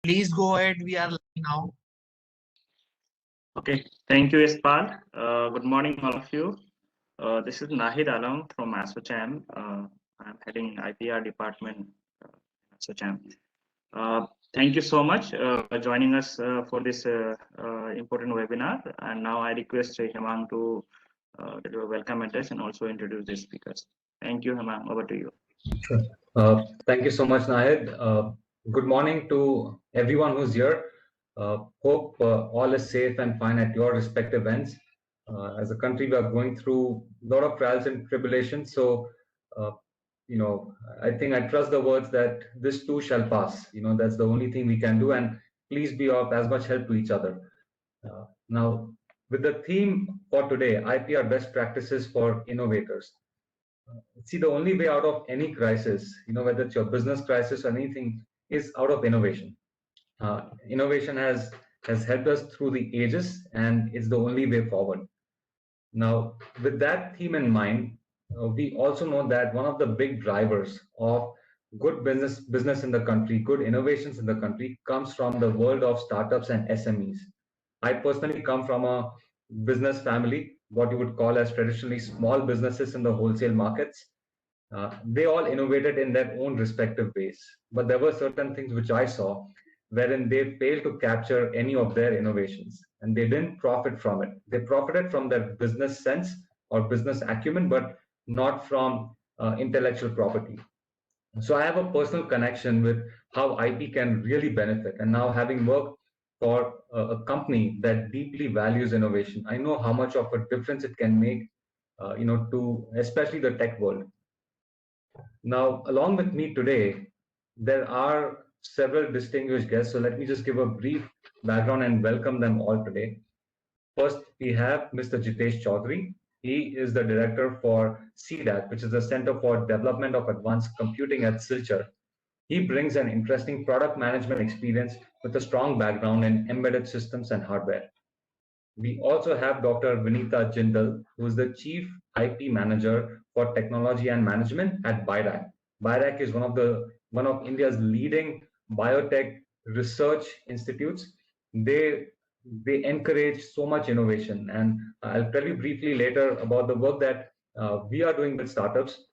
Please go ahead. We are live now. Okay, thank you, Espal. Good morning, all of you. This is Nahid Alam from ASOCHAM. I'm heading IPR department ASOCHAM. Thank you so much for joining us for this important webinar. And now I request Hemang to do a welcome address and also introduce the speakers. Thank you, Hemang. Over to you. Sure. Thank you so much, Nahid. Good morning to everyone who's here. Hope all is safe and fine at your respective ends. As a country, we are going through a lot of trials and tribulations. So, I think I trust the words that this too shall pass. That's the only thing we can do. And please be of as much help to each other. Now, with the theme for today, IPR best practices for innovators. See, the only way out of any crisis, whether it's your business crisis or anything, is out of innovation. Innovation has helped us through the ages, and it's the only way forward. Now, with that theme in mind, we also know that one of the big drivers of good business in the country, good innovations in the country, comes from the world of startups and SMEs. I personally come from a business family, what you would call as traditionally small businesses in the wholesale markets. They all innovated in their own respective ways, but there were certain things which I saw wherein they failed to capture any of their innovations, and they didn't profit from it. They profited from their business sense or business acumen, but not from intellectual property. So I have a personal connection with how IP can really benefit, and now having worked for a company that deeply values innovation, I know how much of a difference it can make, to especially the tech world. Now, along with me today, there are several distinguished guests. So let me just give a brief background and welcome them all today. First, we have Mr. Jitesh Chaudhary. He is the director for CDAC, which is the Center for Development of Advanced Computing at Silchar. He brings an interesting product management experience with a strong background in embedded systems and hardware. We also have Dr. Vinita Jindal, who is the Chief IP Manager for Technology and Management at BIRAC. BIRAC is one of India's leading biotech research institutes. They encourage so much innovation, and I'll tell you briefly later about the work that we are doing with startups,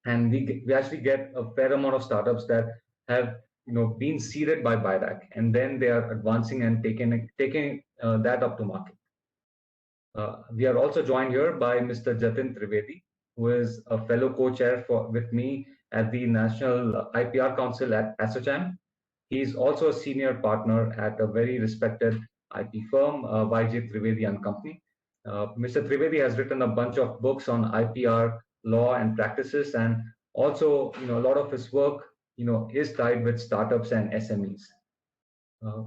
and we actually get a fair amount of startups that have been seeded by BIRAC, and then they are advancing and taking that up to market. We are also joined here by Mr. Jatin Trivedi, who is a fellow co-chair with me at the National IPR Council at ASOCHAM. He is also a senior partner at a very respected IP firm, YJ Trivedi and Company. Mr. Trivedi has written a bunch of books on IPR law and practices, and also, a lot of his work, is tied with startups and SMEs.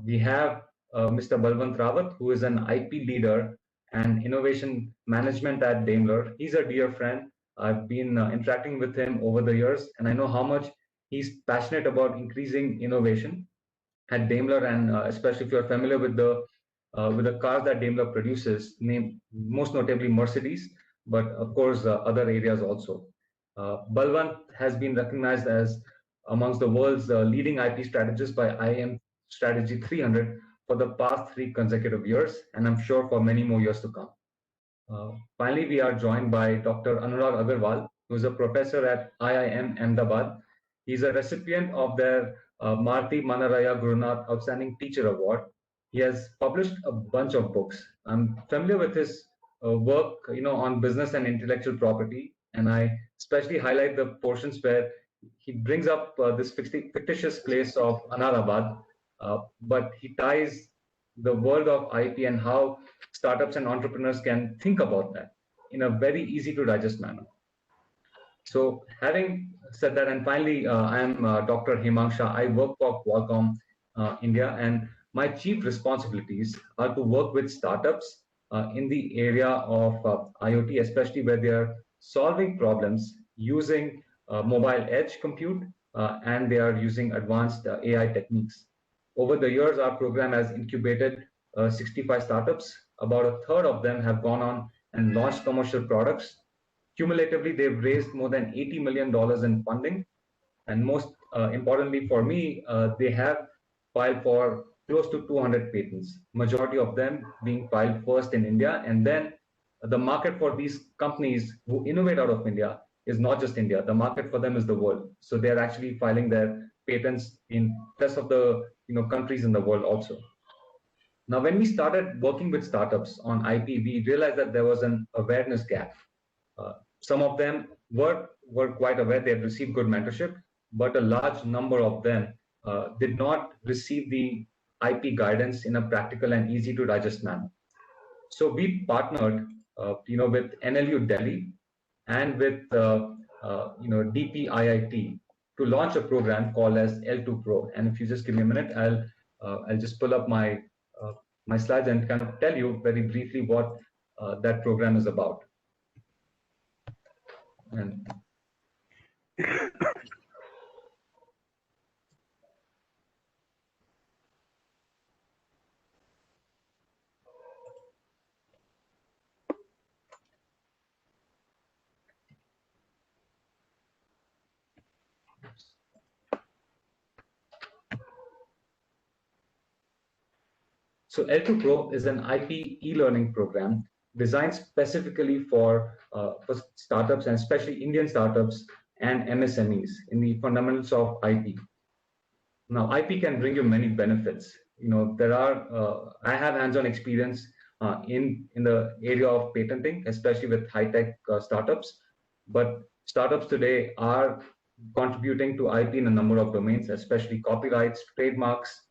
We have Mr. Balwant Rawat, who is an IP leader and innovation management at Daimler. He's a dear friend. I've been interacting with him over the years, and I know how much he's passionate about increasing innovation at Daimler, and especially if you're familiar with the cars that Daimler produces, most notably Mercedes, but of course other areas also. Balwant has been recognized as amongst the world's leading IP strategists by IM Strategy 300 for the past 3 consecutive years, and I'm sure for many more years to come. Finally, we are joined by Dr. Anurag Agarwal, who is a professor at IIM Ahmedabad. He's a recipient of their Marti Manaraya Gurunath Outstanding Teacher Award. He has published a bunch of books. I'm familiar with his work, on business and intellectual property, and I especially highlight the portions where he brings up this fictitious place of Anarabad, but he ties the world of IP and how startups and entrepreneurs can think about that in a very easy to digest manner. So having said that, and finally, I am Dr. Hemang Shah. I work for Qualcomm India, and my chief responsibilities are to work with startups in the area of IoT, especially where they are solving problems using mobile edge compute, and they are using advanced AI techniques. Over the years, our program has incubated 65 startups. About a third of them have gone on and launched commercial products. Cumulatively, they've raised more than $80 million in funding. And most importantly for me, they have filed for close to 200 patents, majority of them being filed first in India. And then the market for these companies who innovate out of India is not just India. The market for them is the world. So they're actually filing their patents in rest of the countries in the world also. Now, when we started working with startups on IP, we realized that there was an awareness gap. Some of them were quite aware, they had received good mentorship, but a large number of them did not receive the IP guidance in a practical and easy to digest manner. So we partnered, with NLU Delhi and with DPIIT to launch a program called as L2 Pro. And if you just give me a minute, I'll just pull up my slides and kind of tell you very briefly what that program is about. And so L2 Pro is an IP e-learning program designed specifically for startups, and especially Indian startups and MSMEs in the fundamentals of IP. Now, IP can bring you many benefits. There are I have hands-on experience in the area of patenting, especially with high-tech startups. But startups today are contributing to IP in a number of domains, especially copyrights, trademarks,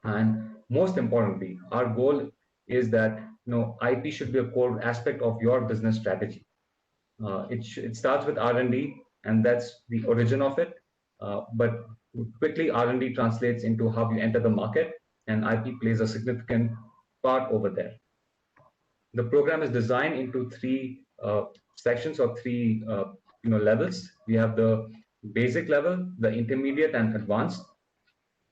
and most importantly, our goal is that IP should be a core aspect of your business strategy. It starts with R&D, and that's the origin of it. But quickly, R&D translates into how you enter the market, and IP plays a significant part over there. The program is designed into three sections or three levels. We have the basic level, the intermediate, and advanced,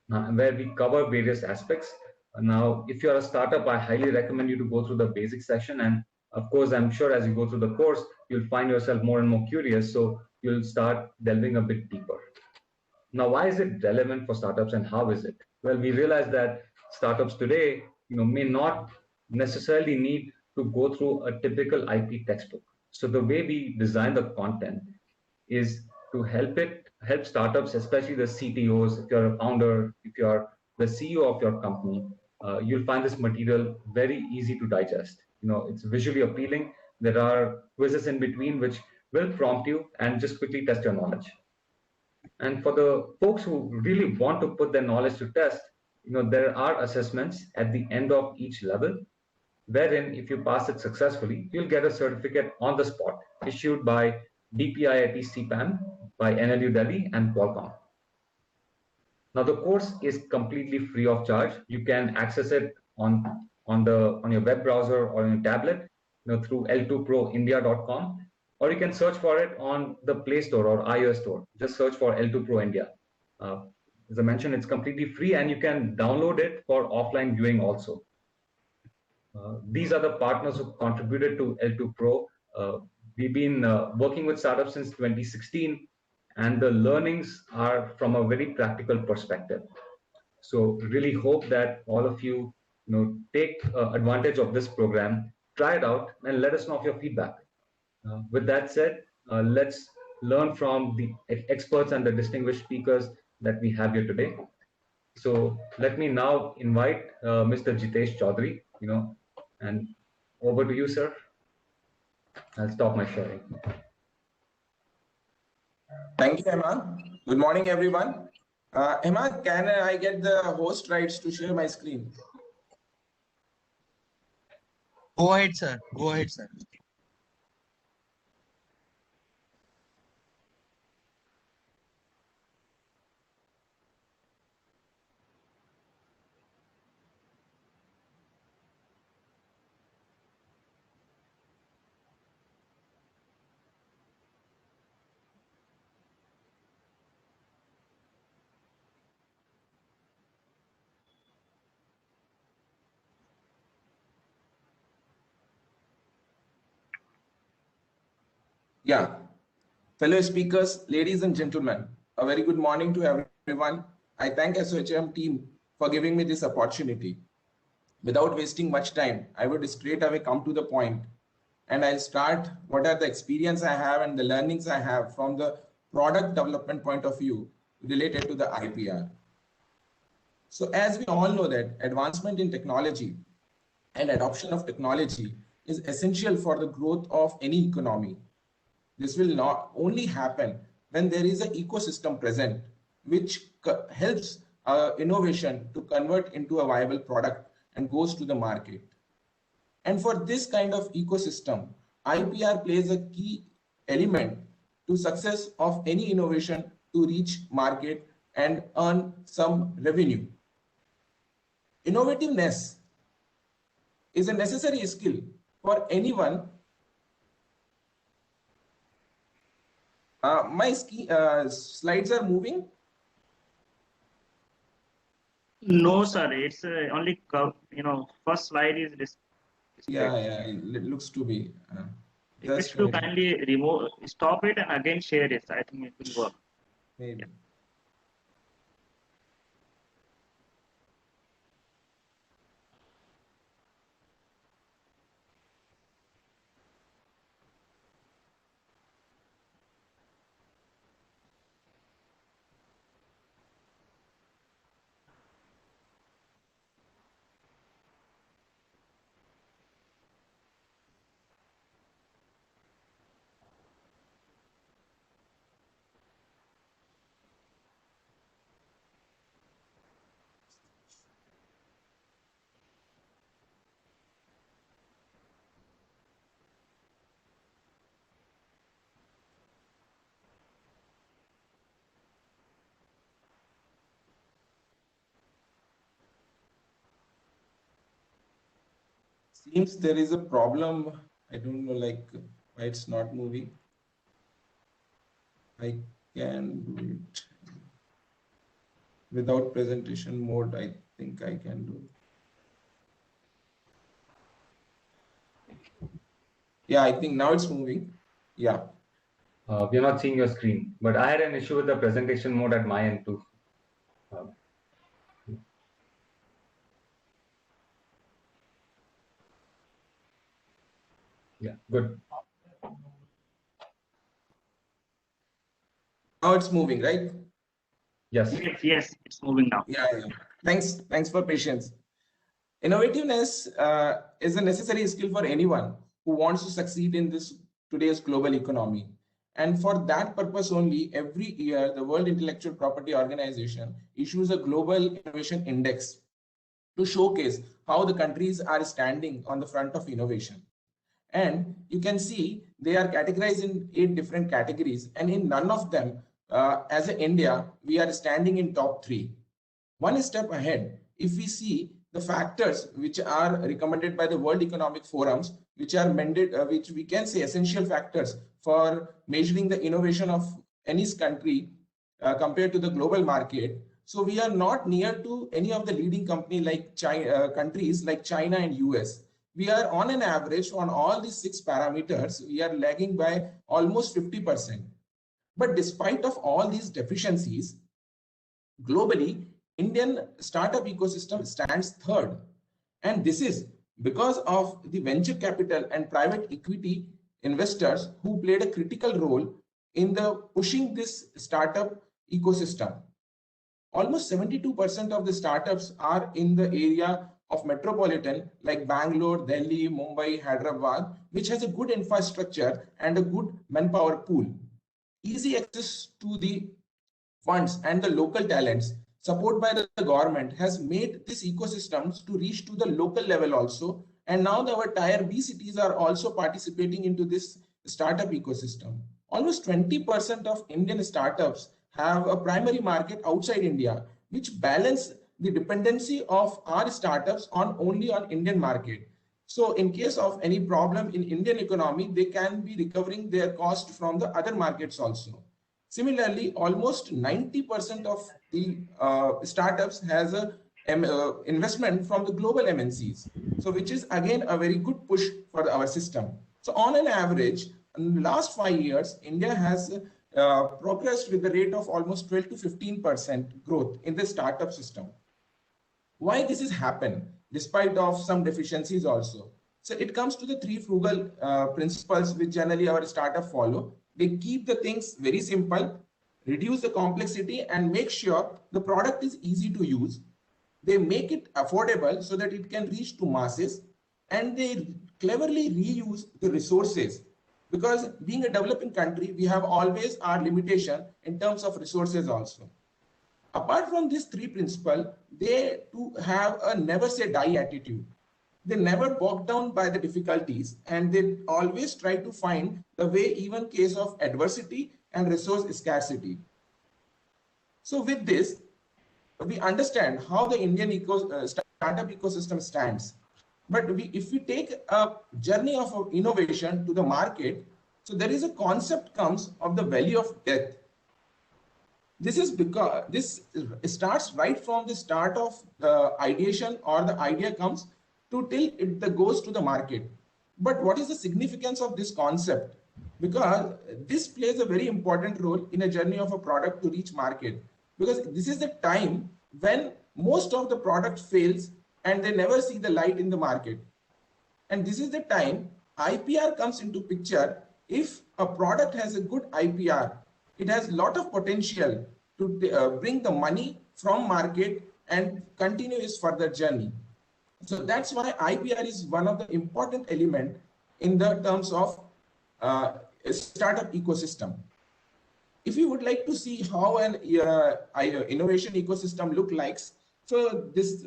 where we cover various aspects. Now, if you're a startup, I highly recommend you to go through the basic section. And of course, I'm sure as you go through the course, you'll find yourself more and more curious. So you'll start delving a bit deeper. Now, why is it relevant for startups and how is it? Well, we realize that startups today, may not necessarily need to go through a typical IP textbook. So the way we design the content is to help startups, especially the CTOs. If you're a founder, if you're the CEO of your company, you'll find this material very easy to digest. It's visually appealing. There are quizzes in between which will prompt you and just quickly test your knowledge. And for the folks who really want to put their knowledge to test, there are assessments at the end of each level, wherein if you pass it successfully, you'll get a certificate on the spot issued by DPIIT CPAM, by NLU Delhi, and Qualcomm. Now, the course is completely free of charge. You can access it on your web browser or on your tablet, through l2proindia.com, or you can search for it on the Play Store or iOS Store. Just search for L2 Pro India. As I mentioned, it's completely free, and you can download it for offline viewing also. These are the partners who contributed to L2 Pro. We've been working with startups since 2016, and the learnings are from a very practical perspective. So really hope that all of you, take advantage of this program, try it out, and let us know of your feedback. With that said, let's learn from the experts and the distinguished speakers that we have here today. So let me now invite Mr. Jitesh Chaudhary, and over to you, sir. I'll stop my sharing. Thank you, Emma. Good morning, everyone. Emma, can I get the host rights to share my screen? Go ahead, sir. Go ahead, sir. Yeah. Fellow speakers, ladies and gentlemen, a very good morning to everyone. I thank SOHM team for giving me this opportunity. Without wasting much time, I would straight away come to the point and I'll start what are the experience I have and the learnings I have from the product development point of view related to the IPR. So as we all know that advancement in technology and adoption of technology is essential for the growth of any economy. This will not only happen when there is an ecosystem present, which helps innovation to convert into a viable product and goes to the market. And for this kind of ecosystem, IPR plays a key element to success of any innovation to reach market and earn some revenue. Innovativeness is a necessary skill for anyone. My slides are moving. No, sir. It's only first slide is this. Yeah, it looks to be. If you kindly remove, stop it and again share it. I think it will work. Maybe. Yeah. Seems there is a problem. I don't know, like why it's not moving. I can do it without presentation mode. I think I can do it. Yeah, I think now it's moving. Yeah. We're not seeing your screen, but I had an issue with the presentation mode at my end too. Yeah, good. Now it's moving, right? Yes. Yes, it's moving now. Yeah. Thanks for patience. Innovativeness is a necessary skill for anyone who wants to succeed in this today's global economy. And for that purpose only, every year, the World Intellectual Property Organization issues a Global Innovation Index to showcase how the countries are standing on the front of innovation. And you can see they are categorized in 8 different categories, and in none of them, as a India, we are standing in top 3. One step ahead, if we see the factors which are recommended by the World Economic Forums, which are which we can say essential factors for measuring the innovation of any country compared to the global market. So we are not near to any of the leading countries like China and US. We are on an average on all these 6 parameters, we are lagging by almost 50%. But despite of all these deficiencies, globally, Indian startup ecosystem stands third. And this is because of the venture capital and private equity investors who played a critical role in the pushing this startup ecosystem. Almost 72% of the startups are in the area of metropolitan like Bangalore, Delhi, Mumbai, Hyderabad, which has a good infrastructure and a good manpower pool. Easy access to the funds and the local talents, support by the government, has made these ecosystems to reach to the local level also. And now our tier B cities are also participating into this startup ecosystem. Almost 20% of Indian startups have a primary market outside India, which balance the dependency of our startups on only on Indian market. So in case of any problem in Indian economy, they can be recovering their cost from the other markets also. Similarly, almost 90% of the startups has a investment from the global MNCs. So which is again a very good push for our system. So on an average, in the last 5 years, India has progressed with the rate of almost 12 to 15% growth in the startup system. Why this is happen despite of some deficiencies also? So it comes to the three frugal principles which generally our startup follow. They keep the things very simple, reduce the complexity, and make sure the product is easy to use. They make it affordable so that it can reach to masses, and they cleverly reuse the resources, because being a developing country, we have always our limitation in terms of resources also. Apart from these three principles, they too have a never say die attitude. They never bog down by the difficulties, and they always try to find the way even case of adversity and resource scarcity. So with this, we understand how the Indian startup ecosystem stands. But if we take a journey of innovation to the market, so there is a concept comes of the valley of death. This is because this starts right from the start of the ideation, or the idea comes to till it goes to the market. But what is the significance of this concept? Because this plays a very important role in a journey of a product to reach market. Because this is the time when most of the product fails and they never see the light in the market. And this is the time IPR comes into picture. If a product has a good IPR, it has a lot of potential to bring the money from market and continue its further journey. So that's why IPR is one of the important element in the terms of a startup ecosystem. If you would like to see how an innovation ecosystem look like, so this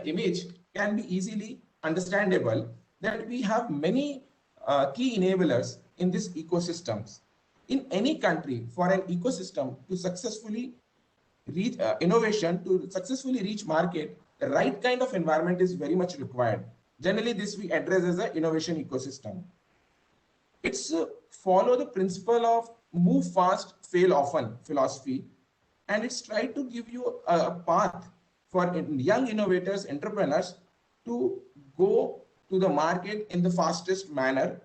image can be easily understandable that we have many key enablers in these ecosystems. In any country, for an ecosystem to successfully reach innovation, to successfully reach market, the right kind of environment is very much required. Generally, this we address as an innovation ecosystem. It's follow the principle of move fast, fail often philosophy, and it's try to give you a path for young innovators, entrepreneurs to go to the market in the fastest manner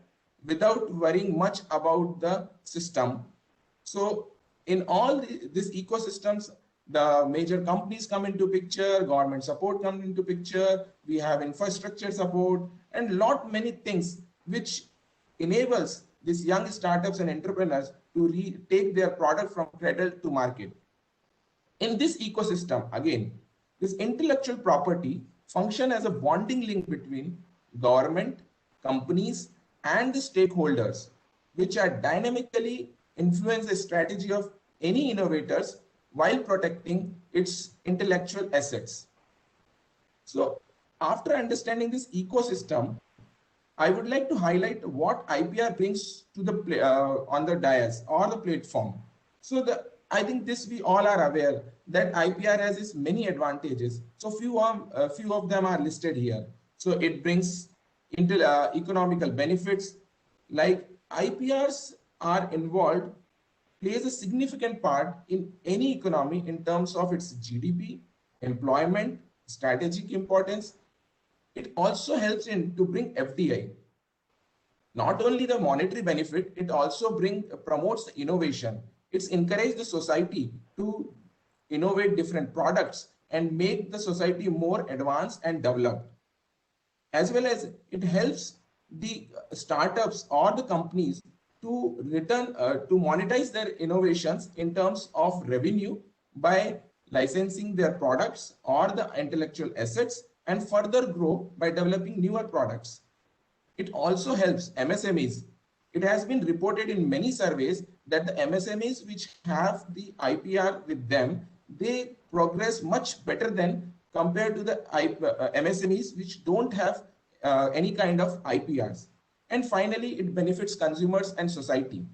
without worrying much about the system. So in all these ecosystems, the major companies come into picture, government support comes into picture, we have infrastructure support, and lot many things which enables these young startups and entrepreneurs to take their product from cradle to market. In this ecosystem, again, this intellectual property function as a bonding link between government, companies, and the stakeholders, which are dynamically influence the strategy of any innovators while protecting its intellectual assets. So after understanding this ecosystem, I would like to highlight what IPR brings to the on the dais or the platform. So I think this we all are aware that IPR has its many advantages. So few of them are listed here. So it brings into economical benefits, like IPRs are involved, plays a significant part in any economy in terms of its GDP, employment, strategic importance. It also helps in to bring FDI. Not only the monetary benefit, it also promotes the innovation. It's encouraged the society to innovate different products and make the society more advanced and developed. As well as it helps the startups or the companies to monetize their innovations in terms of revenue by licensing their products or the intellectual assets, and further grow by developing newer products. It also helps MSMEs. It has been reported in many surveys that the MSMEs which have the IPR with them, they progress much better than compared to the MSMEs which don't have any kind of IPRs. And finally, it benefits consumers and society.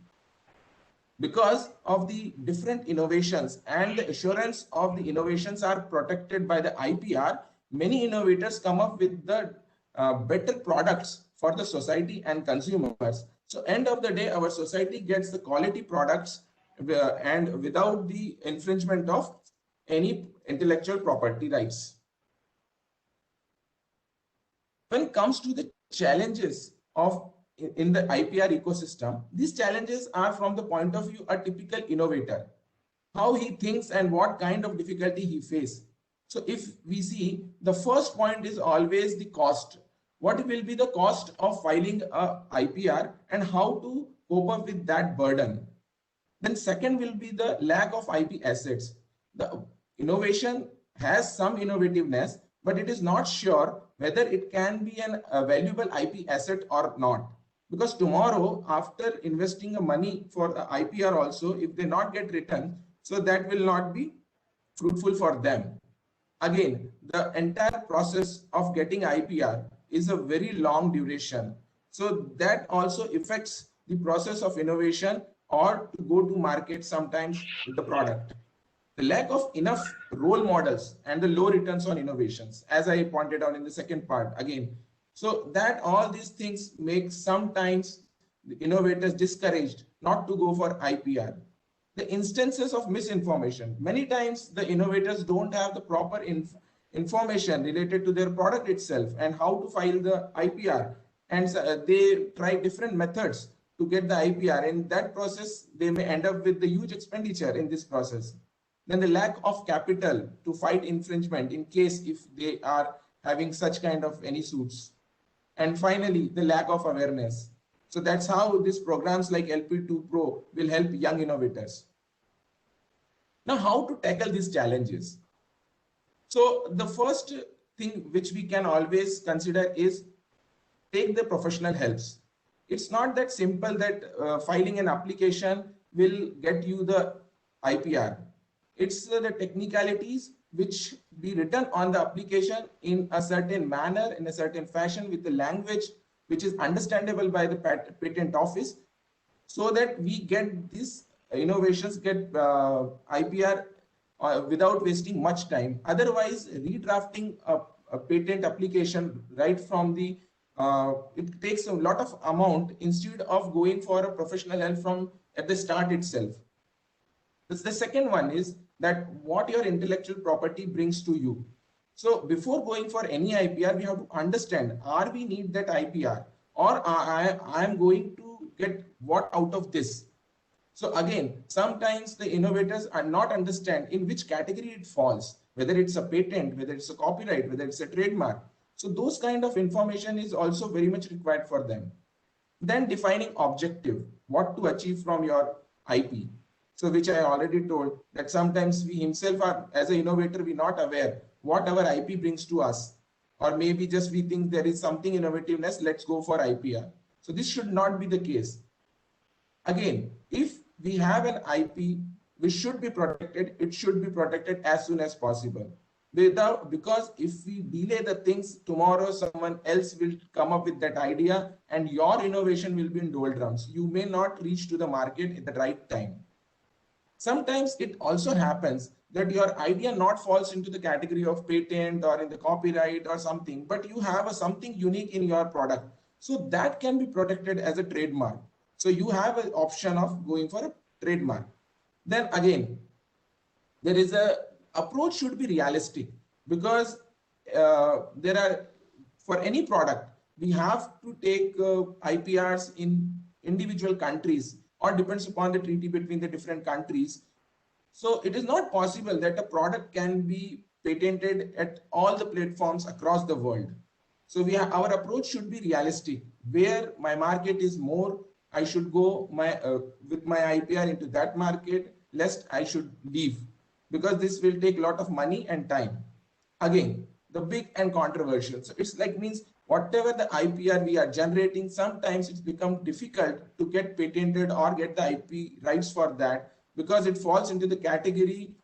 Because of the different innovations and the assurance of the innovations are protected by the IPR, many innovators come up with the better products for the society and consumers. So end of the day, our society gets the quality products and without the infringement of any intellectual property rights. When it comes to the challenges of in the IPR ecosystem, these challenges are from the point of view a typical innovator, how he thinks and what kind of difficulty he faces. So if we see, the first point is always the cost. What will be the cost of filing a IPR and how to cope up with that burden? Then second will be the lack of IP assets. The innovation has some innovativeness, but it is not sure whether it can be a valuable IP asset or not. Because tomorrow, after investing the money for the IPR also, if they not get return, so that will not be fruitful for them. Again, the entire process of getting IPR is a very long duration. So that also affects the process of innovation or to go to market sometimes with the product. The lack of enough role models and the low returns on innovations, as I pointed out in the second part again. So that all these things make sometimes the innovators discouraged not to go for IPR. The instances of misinformation. Many times the innovators don't have the proper information related to their product itself and how to file the IPR. And they try different methods to get the IPR. In that process, they may end up with the huge expenditure in this process. Then the lack of capital to fight infringement in case if they are having such kind of any suits. And finally, the lack of awareness. So that's how these programs like LP2 Pro will help young innovators. Now, how to tackle these challenges? So the first thing which we can always consider is take the professional helps. It's not that simple that filing an application will get you the IPR. It's the technicalities which be written on the application in a certain manner, in a certain fashion with the language which is understandable by the patent office, so that we get these innovations get IPR without wasting much time. Otherwise, redrafting a patent application right from the it takes a lot of amount instead of going for a professional help from at the start itself. The second one is that what your intellectual property brings to you. So before going for any IPR, we have to understand, are we need that IPR or I am going to get what out of this? So again, sometimes the innovators are not understand in which category it falls, whether it's a patent, whether it's a copyright, whether it's a trademark. So those kind of information is also very much required for them. Then defining objective, what to achieve from your IP. So which I already told that sometimes we himself are, as an innovator, we're not aware what our IP brings to us, or maybe just we think there is something innovativeness, let's go for IPR. So this should not be the case. Again, if we have an IP which should be protected, it should be protected as soon as possible. Because if we delay the things, tomorrow someone else will come up with that idea and your innovation will be in doldrums. You may not reach to the market at the right time. Sometimes it also happens that your idea not falls into the category of patent or in the copyright or something, but you have something unique in your product. So that can be protected as a trademark. So you have an option of going for a trademark. Then again, there is a approach should be realistic, because there are, for any product, we have to take IPRs in individual countries, or depends upon the treaty between the different countries. So it is not possible that a product can be patented at all the platforms across the world. So our approach should be realistic. Where my market is more, I should go with my IPR into that market, lest I should leave, because this will take a lot of money and time. Again, the big and controversial. So it's like means whatever the IPR we are generating, sometimes it's become difficult to get patented or get the IP rights for that, because it falls into the category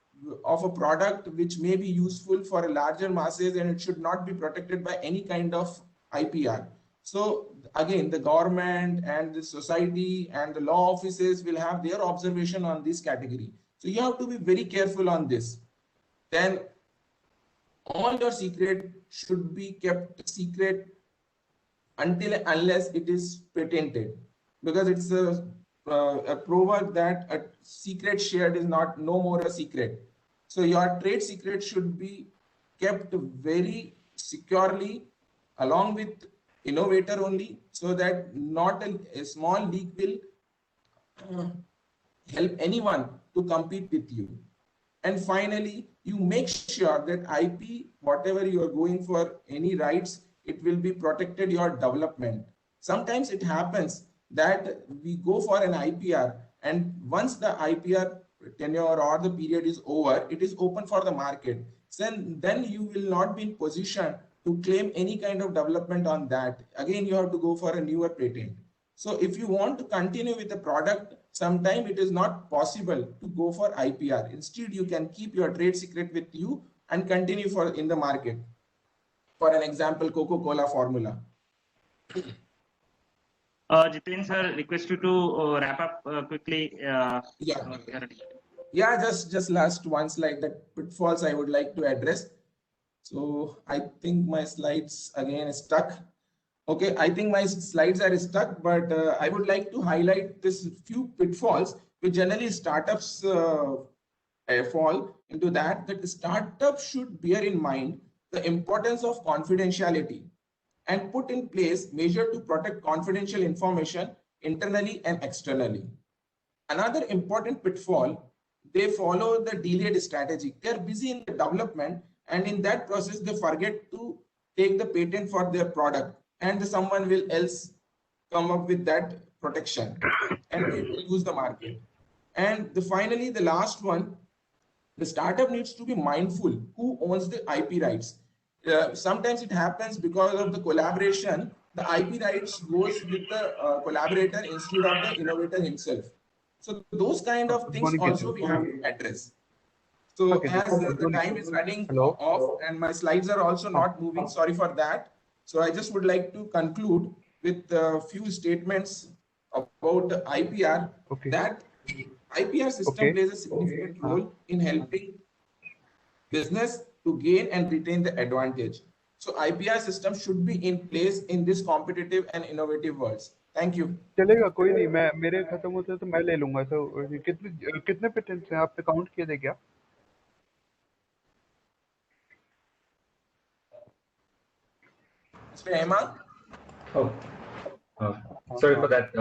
of a product which may be useful for a larger masses, and it should not be protected by any kind of IPR. So again, the government and the society and the law offices will have their observation on this category. So you have to be very careful on this. Then all your secret should be kept secret unless it is patented, because it's a proverb that a secret shared is no more a secret. So your trade secret should be kept very securely along with innovator only, so that not a small leak will help anyone to compete with you. And finally, you make sure that IP, whatever you are going for, any rights, it will be protected your development. Sometimes it happens that we go for an IPR, and once the IPR tenure or the period is over, it is open for the market. Then you will not be in position to claim any kind of development on that. Again, you have to go for a newer patent. So if you want to continue with the product, sometimes it is not possible to go for IPR. Instead, you can keep your trade secret with you and continue for in the market. For an example, Coca-Cola formula. Jiten sir, request you to wrap up quickly. Yeah, just last one slide, that pitfalls I would like to address. So I think my slides again is stuck. Okay, I think my slides are stuck, but I would like to highlight this few pitfalls which generally startups fall into that startups should bear in mind the importance of confidentiality and put in place measures to protect confidential information internally and externally. Another important pitfall, they follow the delayed strategy. They're busy in the development, and in that process, they forget to take the patent for their product, and someone will else come up with that protection and lose the market. And finally, the last one, the startup needs to be mindful who owns the IP rights. Sometimes it happens because of the collaboration, the IP rights goes with the collaborator instead of the innovator himself. So those kind of things also we have to address. So as the time is running off and my slides are also not moving, sorry for that. So I just would like to conclude with a few statements about the IPR, that IPR system plays a significant role in helping business to gain and retain the advantage. So IPR system should be in place in this competitive and innovative worlds. Thank you. चलेगा कोई नहीं, मैं मेरे खत्म होते तो मैं ले लूंगा। तो कितने पेटेंट्स हैं आप पे, काउंट किए थे क्या? Mr. Hemant? Sorry for that.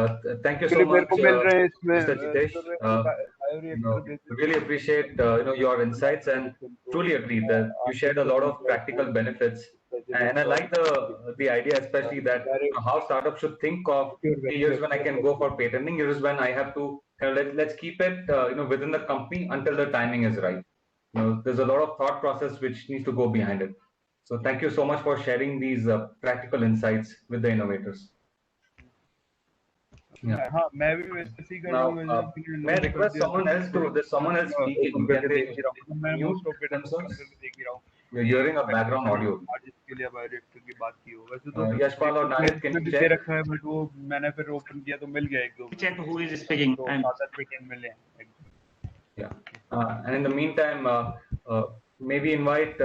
Thank you so much, Mr. Jitesh. Really appreciate your insights and truly agree that you shared a lot of practical benefits. And I like the idea, especially that how startups should think of, here's when I can go for patenting, here's when I have to let's keep it within the company until the timing is right. There's a lot of thought process which needs to go behind it. So thank you so much for sharing these practical insights with the innovators. Yeah. Now, may I request someone else speaking? Can they mute themselves? You're hearing a background audio. Yashpal or Nahid, can you check? Check who is speaking. Yeah. And in the meantime, maybe invite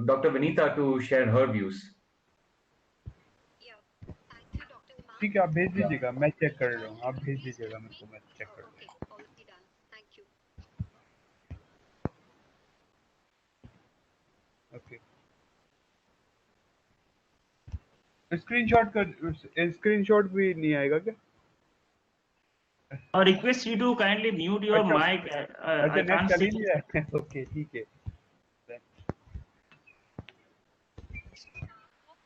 Dr. Vinita to share her views. ठीक है, आप भेज दीजिएगा, मैं check कर रहा हूँ, आप भेज दीजिएगा मेरे को, मैं चेक कर रहा हूँ। ओके, स्क्रीनशॉट भी नहीं आएगा क्या? I request you to kindly mute your mic. I can't see. Okay, ठीक है।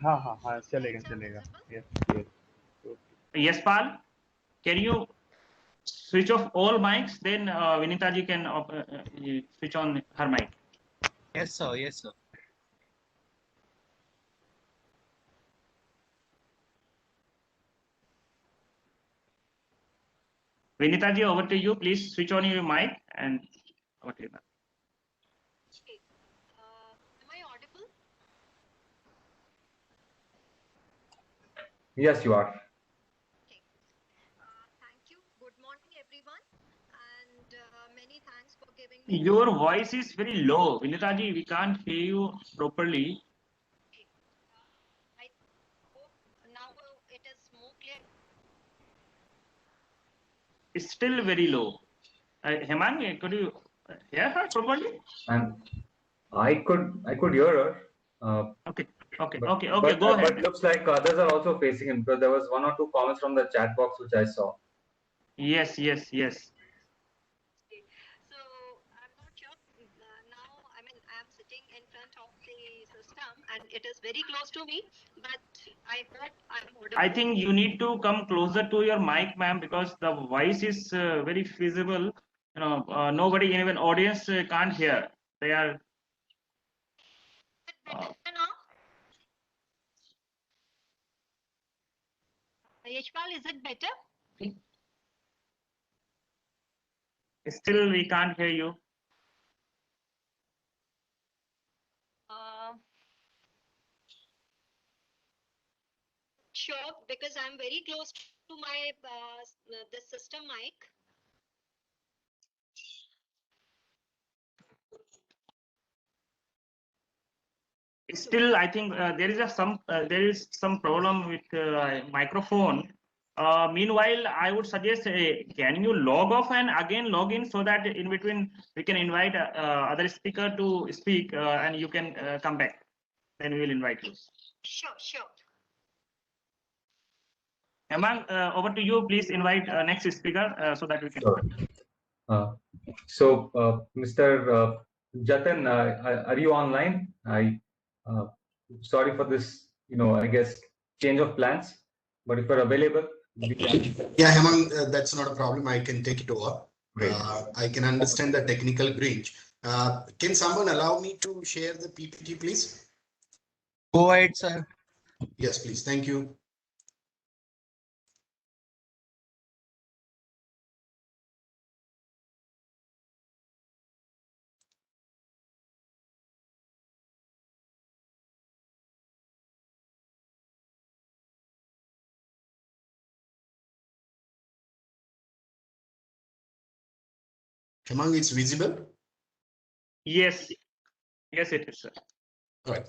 हाँ, चलेगा। Yes. Yes, Pal. Can you switch off all mics? Then Vinita ji can switch on her mic. Yes, sir. Yes, sir. Vinita ji, over to you. Please switch on your mic and over to you. Am I audible? Yes, you are. Okay. Thank you. Good morning, everyone. And many thanks for giving me. Your voice is very low. Vinita ji, we can't hear you properly. Okay. I hope now it is more clear. It's still very low. Hemant, could you hear her properly? And I could hear her. Okay. Go ahead. But it looks like others are also facing him, because there was one or two comments from the chat box which I saw. Yes. So I'm not sure. Now, I mean, I'm sitting in front of the system and it is very close to me, but I hope I'm audible. I think you need to come closer to your mic, ma'am, because the voice is very visible. Nobody, even audience, can't hear. They are. Better now? Yashpal, is it better? Still, we can't hear you. Sure, because I'm very close to my the system mic. Still, I think there is some problem with microphone. Meanwhile, I would suggest, can you log off and again log in, so that in between we can invite other speaker to speak, and you can come back. Then we will invite you. Sure. Hemang, over to you. Please invite next speaker so that we can. Sure. Mr. Jatin, are you online? Sorry for this, I guess, change of plans, but if you're available. Yeah, Hemang, that's not a problem. I can take it over. Great. I can understand the technical glitch. Can someone allow me to share the PPT, please? Go ahead, sir. Yes, please. Thank you. Hemang, it's visible? Yes, it is, sir. All right.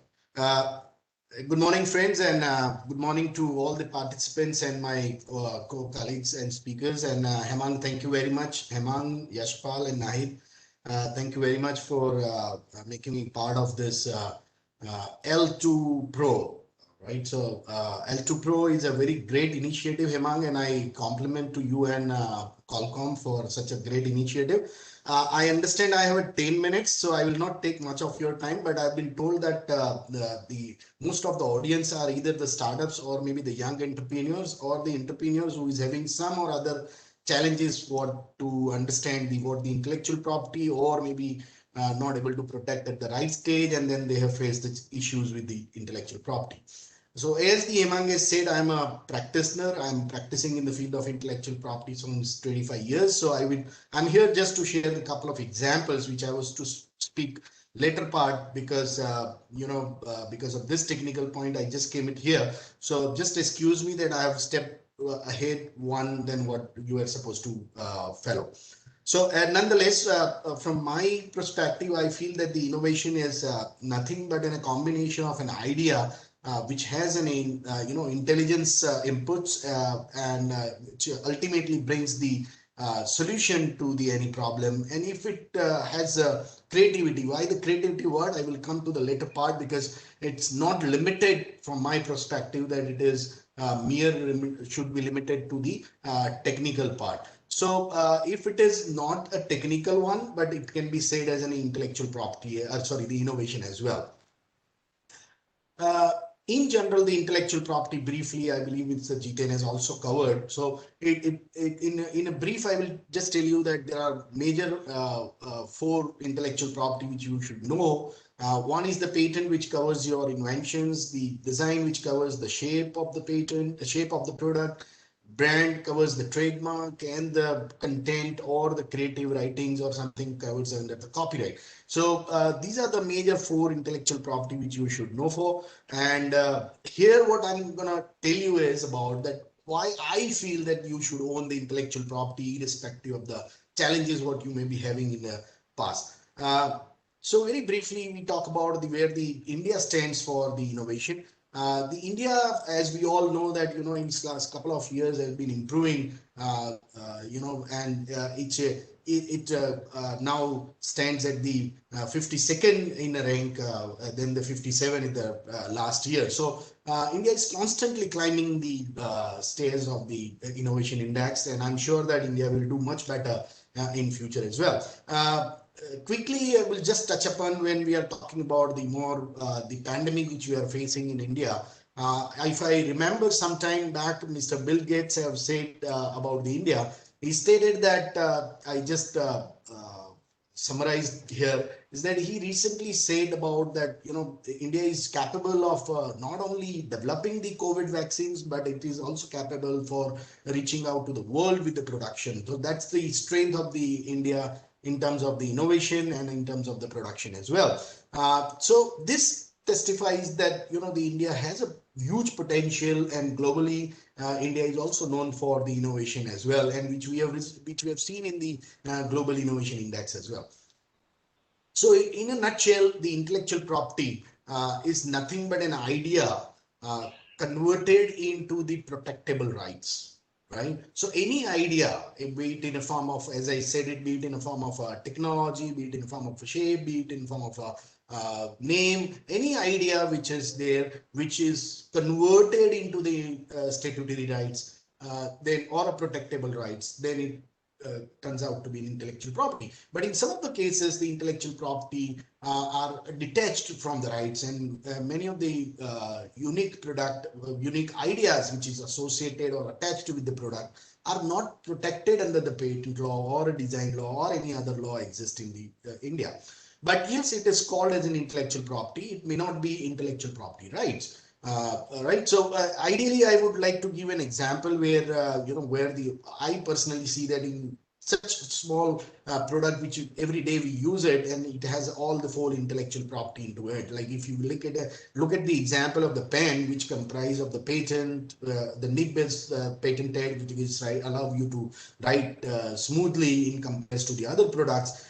Good morning, friends, and good morning to all the participants and my co-colleagues and speakers. And Hemang, thank you very much. Hemang, Yashpal, and Nahid, thank you very much for making me part of this L2 Pro. Right. So L2 Pro is a very great initiative, Hemang, and I compliment to you and Qualcomm for such a great initiative. I understand I have 10 minutes, so I will not take much of your time, but I've been told that the most of the audience are either the startups or maybe the young entrepreneurs or the entrepreneurs who is having some or other challenges to understand what the intellectual property, or maybe not able to protect at the right stage, and then they have faced the issues with the intellectual property. So as the Hemang has said, I'm a practitioner. I'm practicing in the field of intellectual property since 25 years. So I'm here just to share a couple of examples, which I was to speak later part because, because of this technical point, I just came it here. So just excuse me that I have stepped ahead one than what you are supposed to follow. So nonetheless, from my perspective, I feel that the innovation is nothing but in a combination of an idea which has an intelligence inputs and which ultimately brings the solution to any problem. And if it has creativity, why the creativity word, I will come to the later part, because it's not limited from my perspective that it is should be limited to the technical part. So if it is not a technical one, but it can be said as an intellectual property, the innovation as well. In general, the intellectual property, briefly, I believe it's G10 has also covered. So in a brief, I will just tell you that there are major 4 intellectual property which you should know. One is the patent, which covers your inventions, the design, which covers the shape of the patent, the shape of the product, brand covers the trademark, and the content or the creative writings or something covers under the copyright. So these are the major 4 intellectual property which you should know for. And here what I'm gonna tell you is about that why I feel that you should own the intellectual property irrespective of the challenges what you may be having in the past. So very briefly, we talk about where the India stands for the innovation. The India, as we all know, that in this last couple of years has been improving, and now stands at the 52nd in the rank, then the 57 in the last year. So India is constantly climbing the stairs of the innovation index, and I'm sure that India will do much better in future as well. Quickly, I will just touch upon when we are talking about the pandemic which we are facing in India. If I remember some time back, Mr. Bill Gates have said about the India. He stated that I just summarized here is that he recently said about that India is capable of not only developing the COVID vaccines, but it is also capable for reaching out to the world with the production. So that's the strength of the India in terms of the innovation and in terms of the production as well. So this testifies that the India has a huge potential, and globally India is also known for the innovation as well, and which we have seen in the global innovation index as well. So in a nutshell, the intellectual property is nothing but an idea converted into the protectable rights, right? So any idea, be it in a form of, as I said, be it in a form of a technology, be it in a form of a shape, be it in form of a name, any idea which is there, which is converted into the statutory rights, then or a protectable rights, then it turns out to be an intellectual property. But in some of the cases, the intellectual property are detached from the rights, and many of the unique ideas which is associated or attached with the product are not protected under the patent law or a design law or any other law existing in India. But yes, it is called as an intellectual property. It may not be intellectual property rights. Right. So ideally, I would like to give an example where I personally see that in such small product which every day we use it, and it has all the full intellectual property into it. Like if you look at the example of the pen, which comprise of the patent, the nib is patented, which is allow you to write smoothly in comparison to the other products.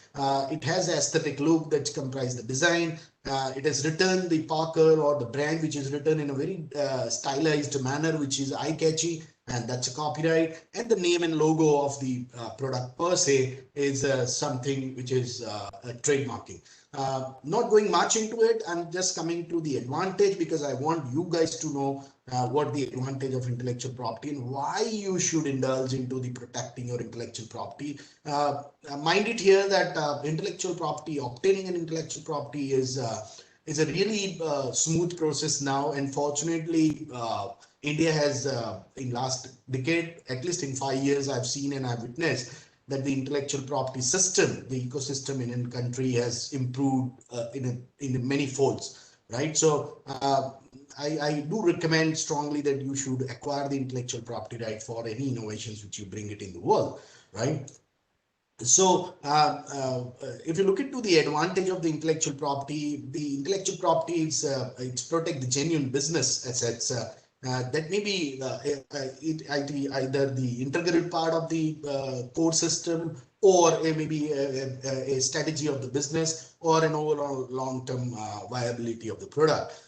It has aesthetic look that comprise the design. It has written the Parker or the brand, which is written in a very stylized manner, which is eye-catchy, and that's a copyright. And the name and logo of the product per se is something which is trademarking. Not going much into it, I'm just coming to the advantage, because I want you guys to know what the advantage of intellectual property and why you should indulge into the protecting your intellectual property. Mind it here that obtaining an intellectual property is a really smooth process now, and fortunately India has in last decade, at least in 5 years, I've seen and I've witnessed that the intellectual property system, the ecosystem in a country has improved in many folds, right? So I do recommend strongly that you should acquire the intellectual property right for any innovations which you bring it in the world, right? So if you look into the advantage of the intellectual property is it's protect the genuine business assets. That may be either the integrated part of the core system, or maybe a strategy of the business, or an overall long-term viability of the product.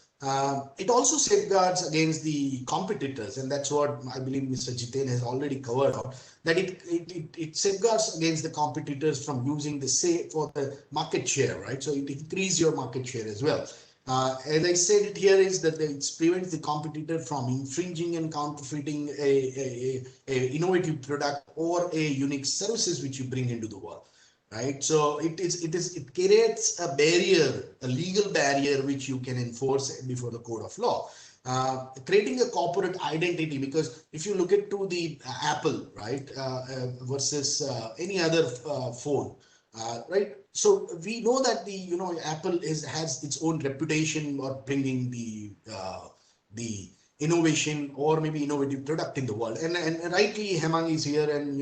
It also safeguards against the competitors, and that's what I believe Mr. Jiten has already covered out, that it safeguards against the competitors from using the for the market share, right? So it increases your market share as well. As I said, it here is that it prevents the competitor from infringing and counterfeiting a innovative product or a unique services which you bring into the world, right? So it creates a barrier, a legal barrier which you can enforce before the code of law. Creating a corporate identity, because if you look at to the Apple, right, versus any other phone, right? So we know that Apple has its own reputation of bringing the innovation or maybe innovative product in the world, and rightly Hemang is here, and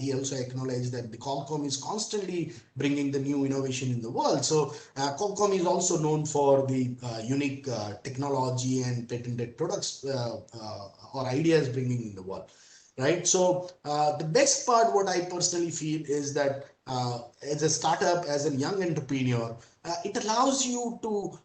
he also acknowledged that the Qualcomm is constantly bringing the new innovation in the world. So Qualcomm is also known for the unique technology and patented products or ideas bringing in the world, right? So the best part, what I personally feel, is that as a startup, as a young entrepreneur, it allows you to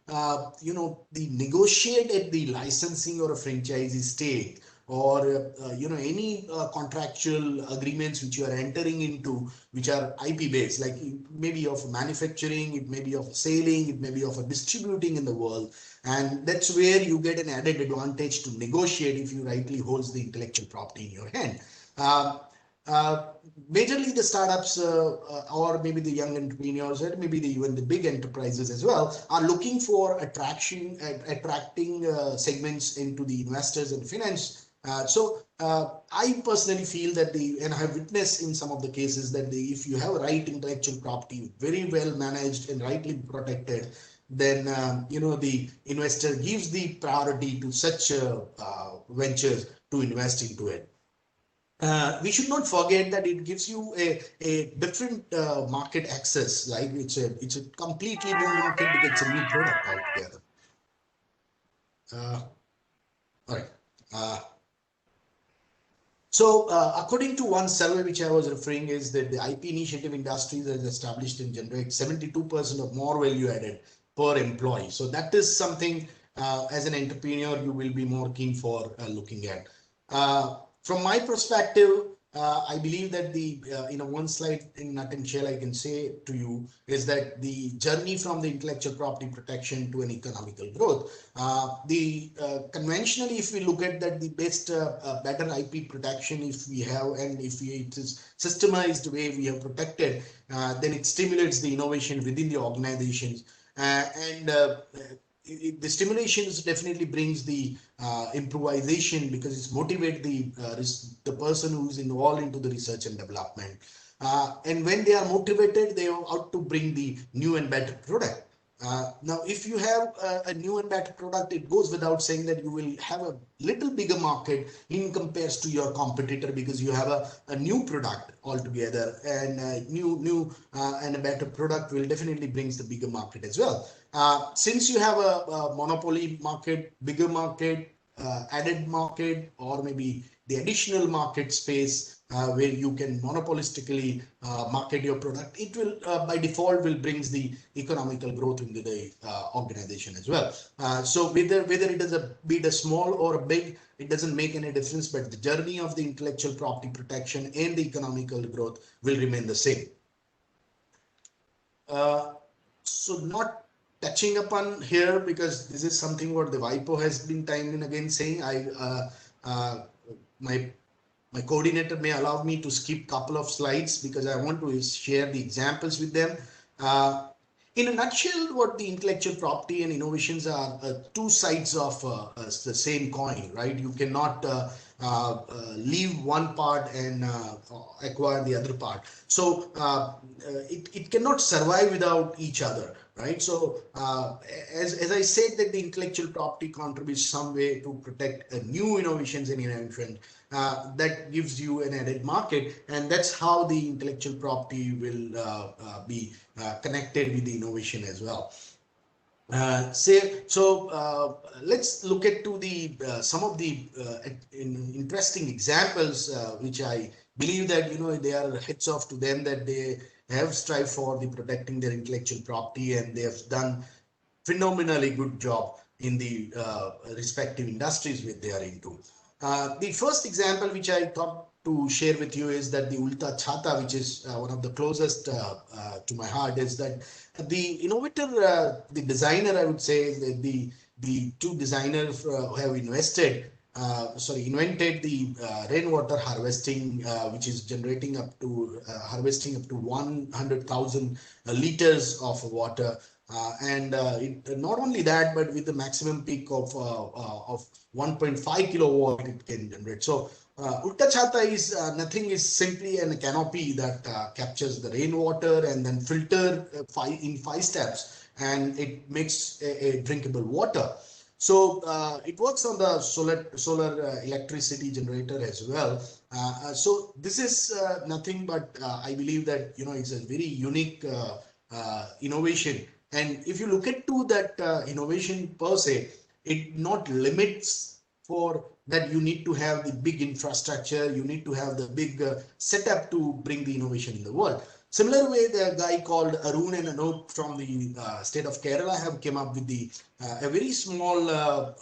negotiate at the licensing or a franchisee stage or any contractual agreements which you are entering into, which are IP based, like it may be of manufacturing, it may be of selling, it may be of distributing in the world, and that's where you get an added advantage to negotiate if you rightly holds the intellectual property in your hand. Majorly the startups or maybe the young entrepreneurs, or maybe even the big enterprises as well, are looking for attracting segments into the investors and finance. I personally feel that and I have witnessed in some of the cases that if you have right intellectual property, very well managed and rightly protected, then the investor gives the priority to such ventures to invest into it. We should not forget that it gives you a different market access. Like it's a completely new market because it's a new product altogether. All right. According to one survey which I was referring, is that the IP initiative industries is established and generate 72% of more value added per employee. So that is something as an entrepreneur you will be more keen for looking at. From my perspective, I believe that the one slide in nut and shell I can say to you is that the journey from the intellectual property protection to an economical growth. Conventionally, if we look at that, the best better IP protection if we have, and if it is systemized way we have protected, then it stimulates the innovation within the organizations, the stimulations definitely brings the improvisation, because it's motivate the person who is involved into the research and development. And when they are motivated, they are out to bring the new and better product. Now, if you have a new and better product, it goes without saying that you will have a little bigger market in comparison to your competitor, because you have a new product altogether, and new and a better product will definitely brings the bigger market as well. Since you have a monopoly market, bigger market, added market, or maybe the additional market space where you can monopolistically market your product, it will by default will brings the economical growth into the organization as well. So whether it is be it a small or a big, it doesn't make any difference, but the journey of the intellectual property protection and the economical growth will remain the same. So not touching upon here, because this is something what the WIPO has been time and again saying. My coordinator may allow me to skip couple of slides because I want to share the examples with them. In a nutshell, what the intellectual property and innovations are two sides of the same coin, right? You cannot leave one part and acquire the other part. So it cannot survive without each other, right? So as I said, that the intellectual property contributes some way to protect new innovations and inventions. That gives you an added market, and that's how the intellectual property will be connected with the innovation as well. Let's look at to the some of the interesting examples which I believe that they are heads off to them, that they have strived for the protecting their intellectual property, and they have done phenomenally good job in the respective industries which they are into. The first example which I thought to share with you is that the Utchata, which is one of the closest to my heart, is that the innovator, the designer, I would say, the two designers who have invented the rainwater harvesting, which is generating up to harvesting up to 100,000 liters of water. Not only that, but with the maximum peak of 1.5 kilowatt it can generate. So Utchata is nothing, is simply a canopy that captures the rainwater and then filter in 5 steps, and it makes a drinkable water. So it works on the solar electricity generator as well. So this is nothing but I believe that it's a very unique innovation. And if you look at to that innovation per se, it not limits for that you need to have the big infrastructure, you need to have the big setup to bring the innovation in the world. Similar way, the guy called Arun and Arun from the state of Kerala have came up with a very small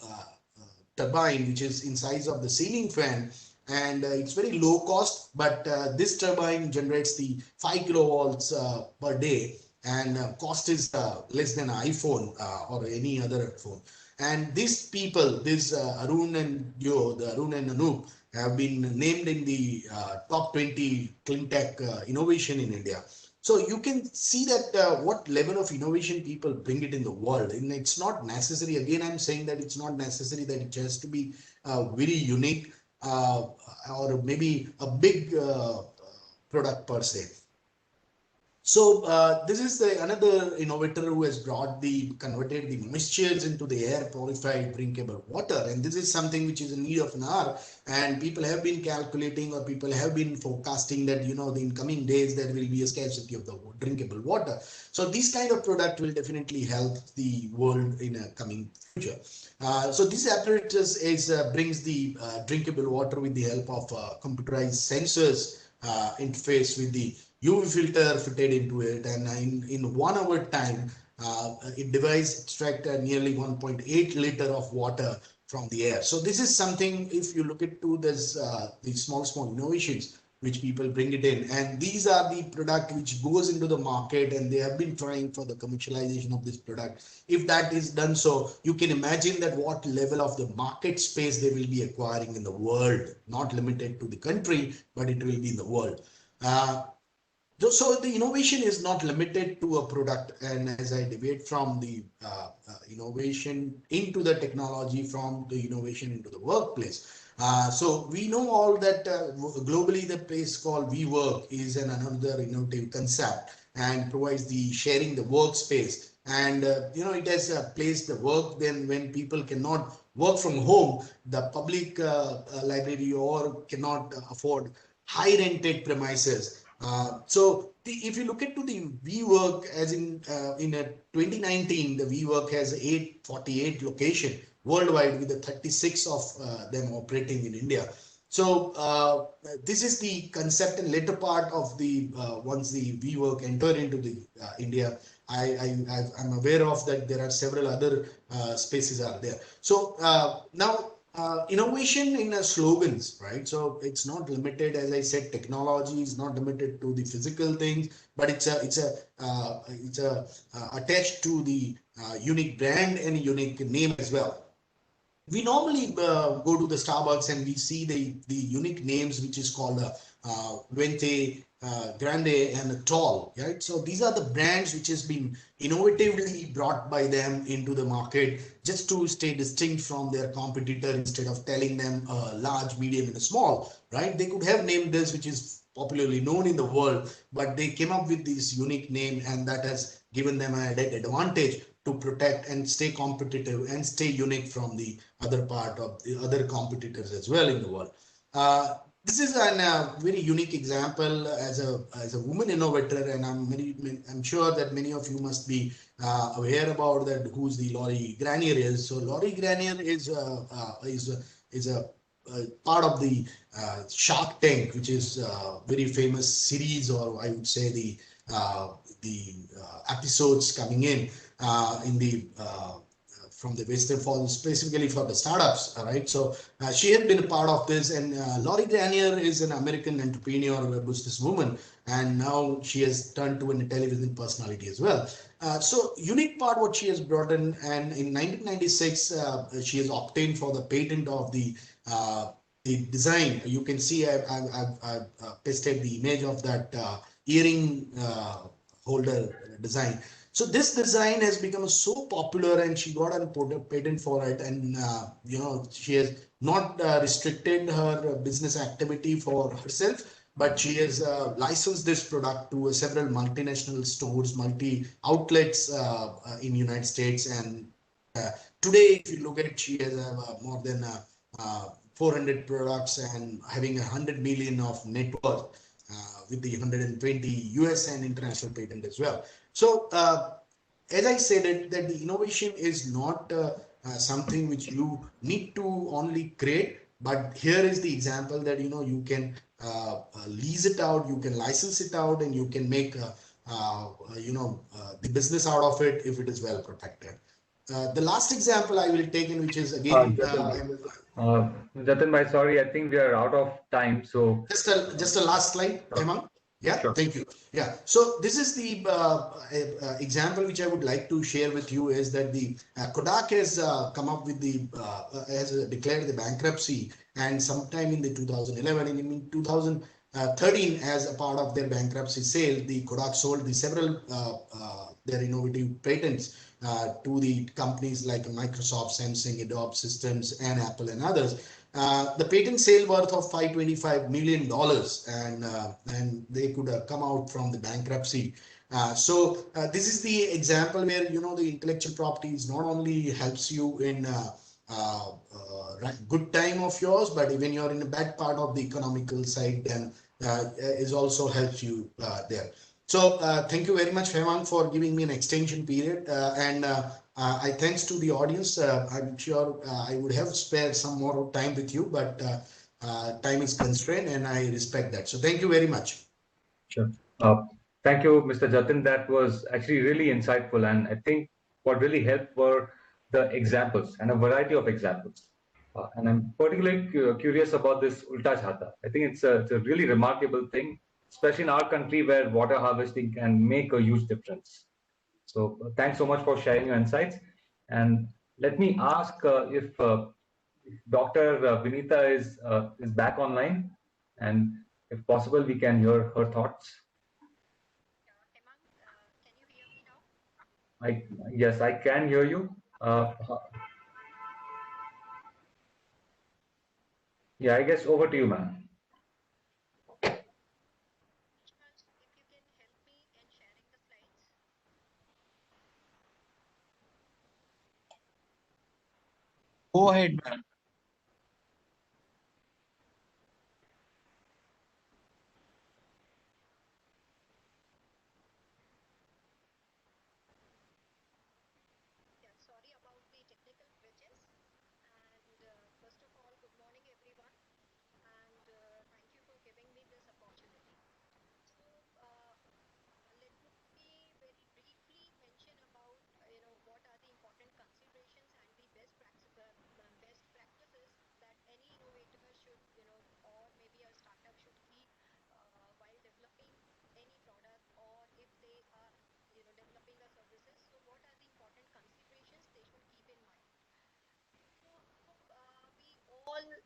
turbine, which is in size of the ceiling fan, and it's very low cost, but this turbine generates the 5 kilovolts per day, and cost is less than an iPhone or any other phone. And these people, this Arun and the Arun and Anup, have been named in the top 20 clean tech innovation in India. So you can see that what level of innovation people bring it in the world. And it's not necessary, again, I'm saying that it's not necessary that it has to be very unique or maybe a big product per se. So this is another innovator who has converted the moistures into the air purified drinkable water. And this is something which is in need of an hour. And people have been calculating, or people have been forecasting that, in coming days, there will be a scarcity of the drinkable water. So this kind of product will definitely help the world in a coming future. So this apparatus brings the drinkable water with the help of computerized sensors interface with the UV filter fitted into it, and in 1 hour time, it device extracted nearly 1.8 liter of water from the air. So this is something, if you look into this, these small innovations which people bring it in, and these are the product which goes into the market, and they have been trying for the commercialization of this product. If that is done, so you can imagine that what level of the market space they will be acquiring in the world, not limited to the country, but it will be in the world. So the innovation is not limited to a product, and as I deviate from the innovation into the technology, from the innovation into the workplace. So we know all that globally the place called WeWork is another innovative concept and provides the sharing the workspace. And it has placed the work then when people cannot work from home, the public library, or cannot afford high rented premises. So if you look into the WeWork, as in 2019, the WeWork has 848 location worldwide, with the 36 of them operating in India. So this is the concept, and later part of the once the WeWork enter into the India, I'm aware of that there are several other spaces are there. So now. Innovation in slogans, right? So it's not limited, as I said, technology is not limited to the physical things, but it's attached to the unique brand and unique name as well. We normally go to the Starbucks and we see the unique names, which is called Vente, Grande, and Tall, right? So these are the brands which has been innovatively brought by them into the market just to stay distinct from their competitor, instead of telling them large, medium, and small, right? They could have named this, which is popularly known in the world, but they came up with this unique name, and that has given them an advantage to protect and stay competitive and stay unique from the other part of the other competitors as well in the world. This is a very unique example as a woman innovator, and I'm sure that many of you must be aware about that, who's the Laurie Granier is. So Laurie Granier is a part of the Shark Tank, which is a very famous series, or I would say the episodes coming in the from the Western Falls, specifically for the startups, right? So she had been a part of this, and Laurie Granier is an American entrepreneur, a businesswoman, and now she has turned to a television personality as well. So unique part what she has brought in, and in 1996 she has obtained for the patent of the design. You can see I've pasted the image of that earring holder design. So this design has become so popular, and she got a patent for it. And she has not restricted her business activity for herself, but she has licensed this product to several multinational stores, multi outlets in United States. And today, if you look at it, she has more than 400 products and having 100 million of net worth with the 120 US and international patent as well. So as I said, that the innovation is not something which you need to only create, but here is the example that you can lease it out, you can license it out, and you can make the business out of it if it is well protected. The last example I will take in, which is again, Jatin bhai, sorry, I think we are out of time. So just a last slide, Hemant. Yeah, sure. thank you. Yeah, so this is the example which I would like to share with you is that the Kodak has come up with the has declared the bankruptcy, and sometime in the 2011 and in 2013, as a part of their bankruptcy sale, the Kodak sold the several their innovative patents to the companies like Microsoft, Samsung, Adobe Systems, and Apple and others. The patent sale worth of $525 million, and they could come out from the bankruptcy. So this is the example where the intellectual property is not only helps you in good time of yours, but even you're in a bad part of the economical side, then is also helps you there. So thank you very much, Hemang, for giving me an extension period, and I thanks to the audience. I'm sure I would have spared some more time with you, but time is constrained, and I respect that. So thank you very much. Sure. Thank you, Mr. Jatin. That was actually really insightful, and I think what really helped were the examples and a variety of examples. And I'm particularly curious about this Utchata. I think it's a really remarkable thing, especially in our country where water harvesting can make a huge difference. So thanks so much for sharing your insights. And let me ask if Dr. Vinita is back online, and if possible, we can hear her thoughts. Can you hear me now? Yes, I can hear you. Yeah, I guess over to you, ma'am. If you can help me in sharing the slides. Go ahead, ma'am. Yeah, sorry about the technical glitches. And first of all, good morning, everyone. And thank you for giving me this opportunity. So let me very briefly mention about what are the important considerations and the best practices that any innovator should or maybe a startup should keep while developing any product, or if they are developing a services. So what are the important considerations they should keep in mind?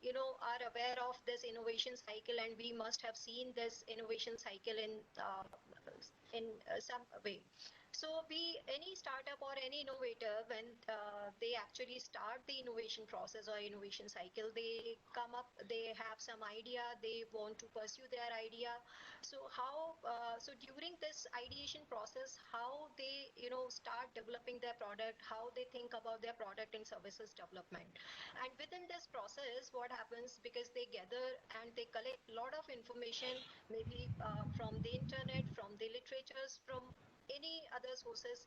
We all, are aware of this innovation cycle, and we must have seen this innovation cycle in some way. So, any startup or any innovator, when they actually start the innovation process or innovation cycle, they come up, they have some idea, they want to pursue their idea. So, so during this ideation process, how they, start developing their product, how they think about their product and services development. And within this process, what happens, because they gather and they collect a lot of information, maybe from the internet, from the literatures, from any other sources.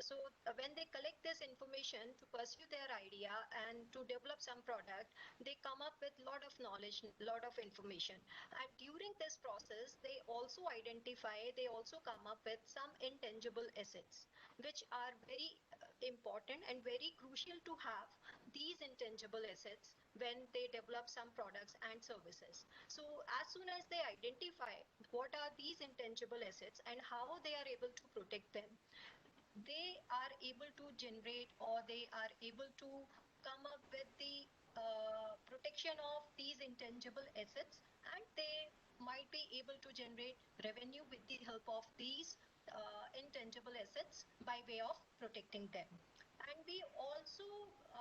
So when they collect this information to pursue their idea and to develop some product, they come up with a lot of knowledge, a lot of information. And during this process, they also identify, they also come up with some intangible assets, which are very important and very crucial to have these intangible assets when they develop some products and services. So as soon as they identify what are these intangible assets and how they are able to protect them, they are able to generate, or they are able to come up with the protection of these intangible assets, and they might be able to generate revenue with the help of these intangible assets by way of protecting them. And we also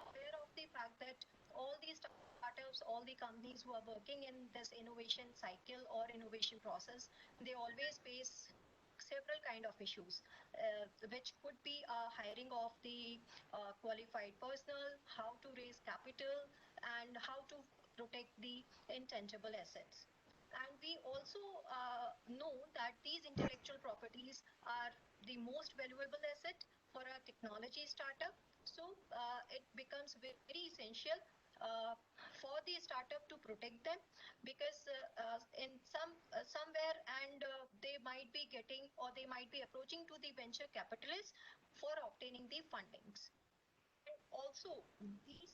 aware of the fact that all these startups, all the companies who are working in this innovation cycle or innovation process, they always face several kind of issues, which could be hiring of the qualified personnel, how to raise capital, and how to protect the intangible assets. And we also know that these intellectual properties are the most valuable asset for a technology startup. So it becomes very essential uh, for the startup to protect them, because in somewhere, and they might be getting, or they might be approaching to the venture capitalists for obtaining the fundings. also these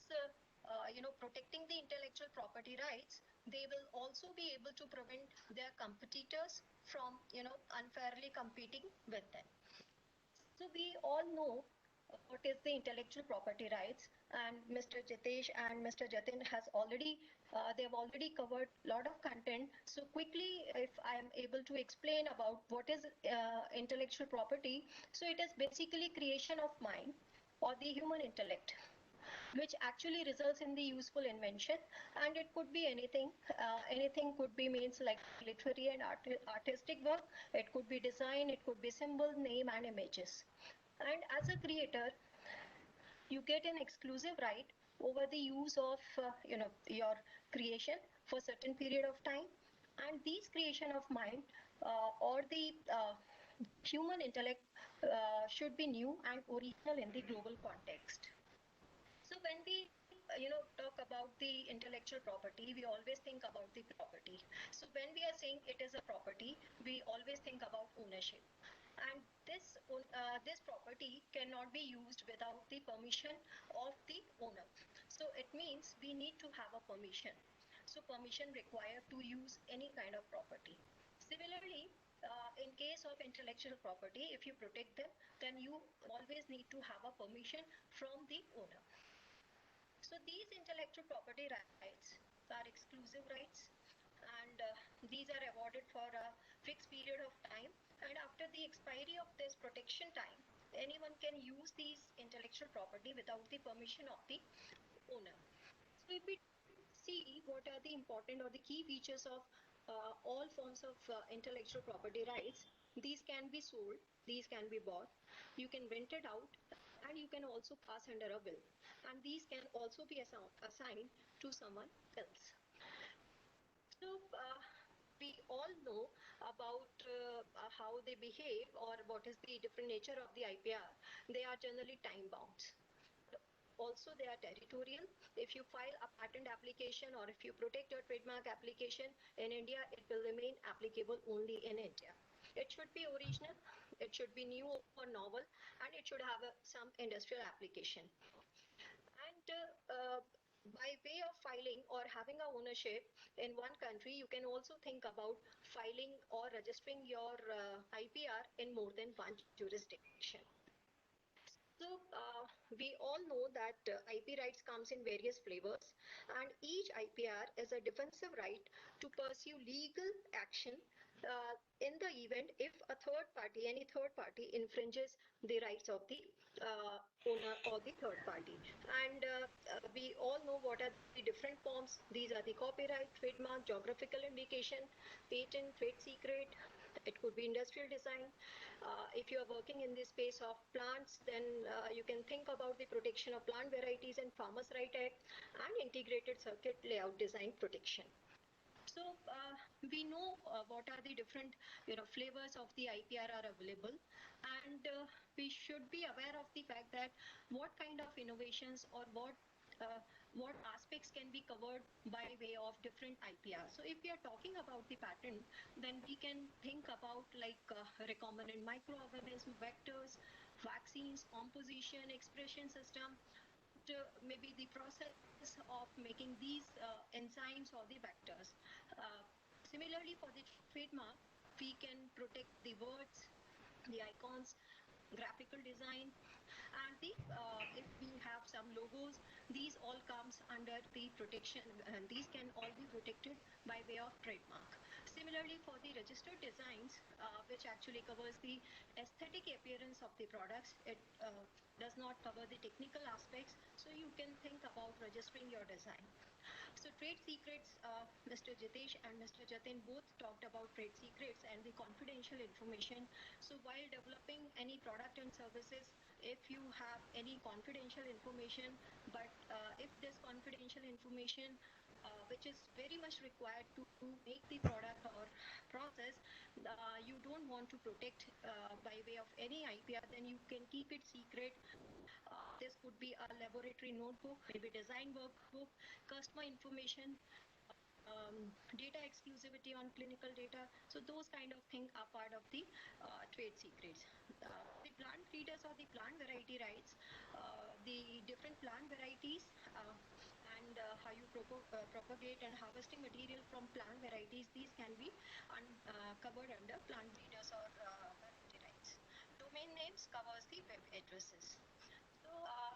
protecting the intellectual property rights, they will also be able to prevent their competitors from unfairly competing with them. So we all know what is the intellectual property rights, and Mr. Jitesh and Mr. Jatin has already they have already covered a lot of content. So quickly, if I am able to explain about what is intellectual property, so it is basically creation of mind or the human intellect, which actually results in the useful invention, and it could be anything. Anything could be means like literary and artistic work. It could be design, it could be symbol, name, and images. And as a creator, you get an exclusive right over the use of your creation for certain period of time, and these creation of mind or the human intellect should be new and original in the global context. So when we talk about the intellectual property, we always think about the property. So when we are saying it is a property, we always think about ownership. And this property cannot be used without the permission of the owner. So it means we need to have a permission. So permission required to use any kind of property. Similarly, in case of intellectual property, if you protect them, then you always need to have a permission from the owner. So these intellectual property rights are exclusive rights, and these are awarded for a fixed period of time, and after the expiry of this protection time, anyone can use these intellectual property without the permission of the owner. So if we see what are the important or the key features of all forms of intellectual property rights, these can be sold, these can be bought, you can rent it out, and you can also pass under a will, and these can also be assigned to someone else. So we all know about how they behave or what is the different nature of the IPR. They are generally time bound. Also, they are territorial. If you file a patent application or if you protect your trademark application in India, it will remain applicable only in India. It should be original, it should be new or novel, and it should have some industrial application. And by way of filing or having a ownership in one country, you can also think about filing or registering your IPR in more than one jurisdiction. So we all know that IP rights comes in various flavors, and each IPR is a defensive right to pursue legal action in the event if any third party infringes the rights of the owner or the third party. And we all know what are the different forms. These are the copyright, trademark, geographical indication, patent, trade secret. It could be industrial design. If you are working in the space of plants, then you can think about the protection of plant varieties and Farmers' Right Act and integrated circuit layout design protection. So we know what are the different flavors of the IPR are available, and we should be aware of the fact that what kind of innovations or what aspects can be covered by way of different IPR. So if we are talking about the patent, then we can think about like recombinant microorganism, vectors, vaccines, composition, expression system, maybe the process of making these enzymes or the vectors. Similarly, for the trademark, we can protect the words, the icons, graphical design, and if we have some logos, these all comes under the protection, and these can all be protected by way of trademark. Similarly, for the registered designs, which actually covers the aesthetic appearance of the products, it does not cover the technical aspects, so you can think about registering your design. So trade secrets, Mr. Jitesh and Mr. Jatin both talked about trade secrets and the confidential information. So while developing any product and services, if you have any confidential information, but if this confidential information, which is very much required to make the product or process, you don't want to protect by way of any IPR, then you can keep it secret. This could be a laboratory notebook, maybe design workbook, customer information, data exclusivity on clinical data. So those kind of things are part of the trade secrets. The plant breeders or the plant variety rights the different plant varieties, and how you propagate and harvesting material from plant varieties. These can be covered under plant breeders or variety rights. Domain names covers the web addresses. So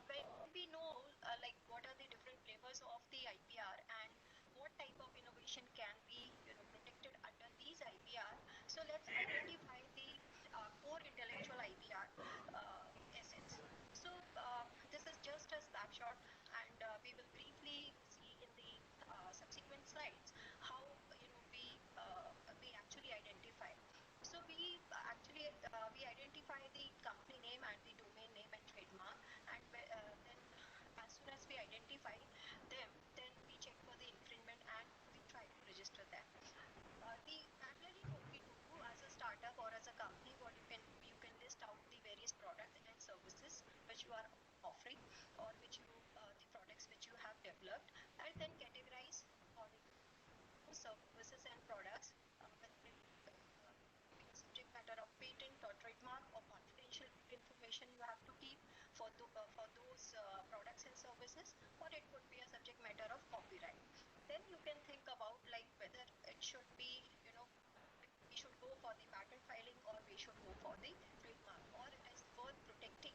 when we know like what are the different flavors of the IPR and what type of innovation can be protected under these IPR, so let's identify the core intellectual IPR assets. So this is just a snapshot, and we will briefly see in the subsequent slides how we actually identify. So we actually we identify the company name and the domain name and trademark, and then as soon as we identify them, then we check for the infringement and we try to register them. Parallelly, what we do as a startup or as a company, what you can list out the various products and services which you are offering, or which the products which you have developed, and then categorize according to services and products, whether it be a subject matter of patent or trademark or confidential information you have to keep for those products and services, or it could be a subject matter of copyright. Then you can think about like whether it should be, we should go for the patent filing or we should go for the trademark, or it is worth protecting,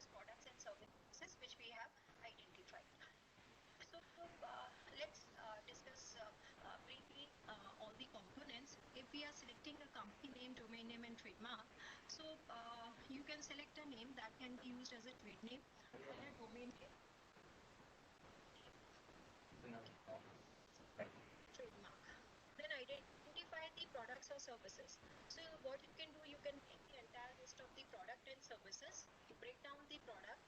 products and services which we have identified. So let's discuss briefly all the components. If we are selecting a company name, domain name and trademark, so you can select a name that can be used as a trade name or a domain name. Trademark. Then identify the products or services. So what you can do, you can take the entire list of the product and services, break down the product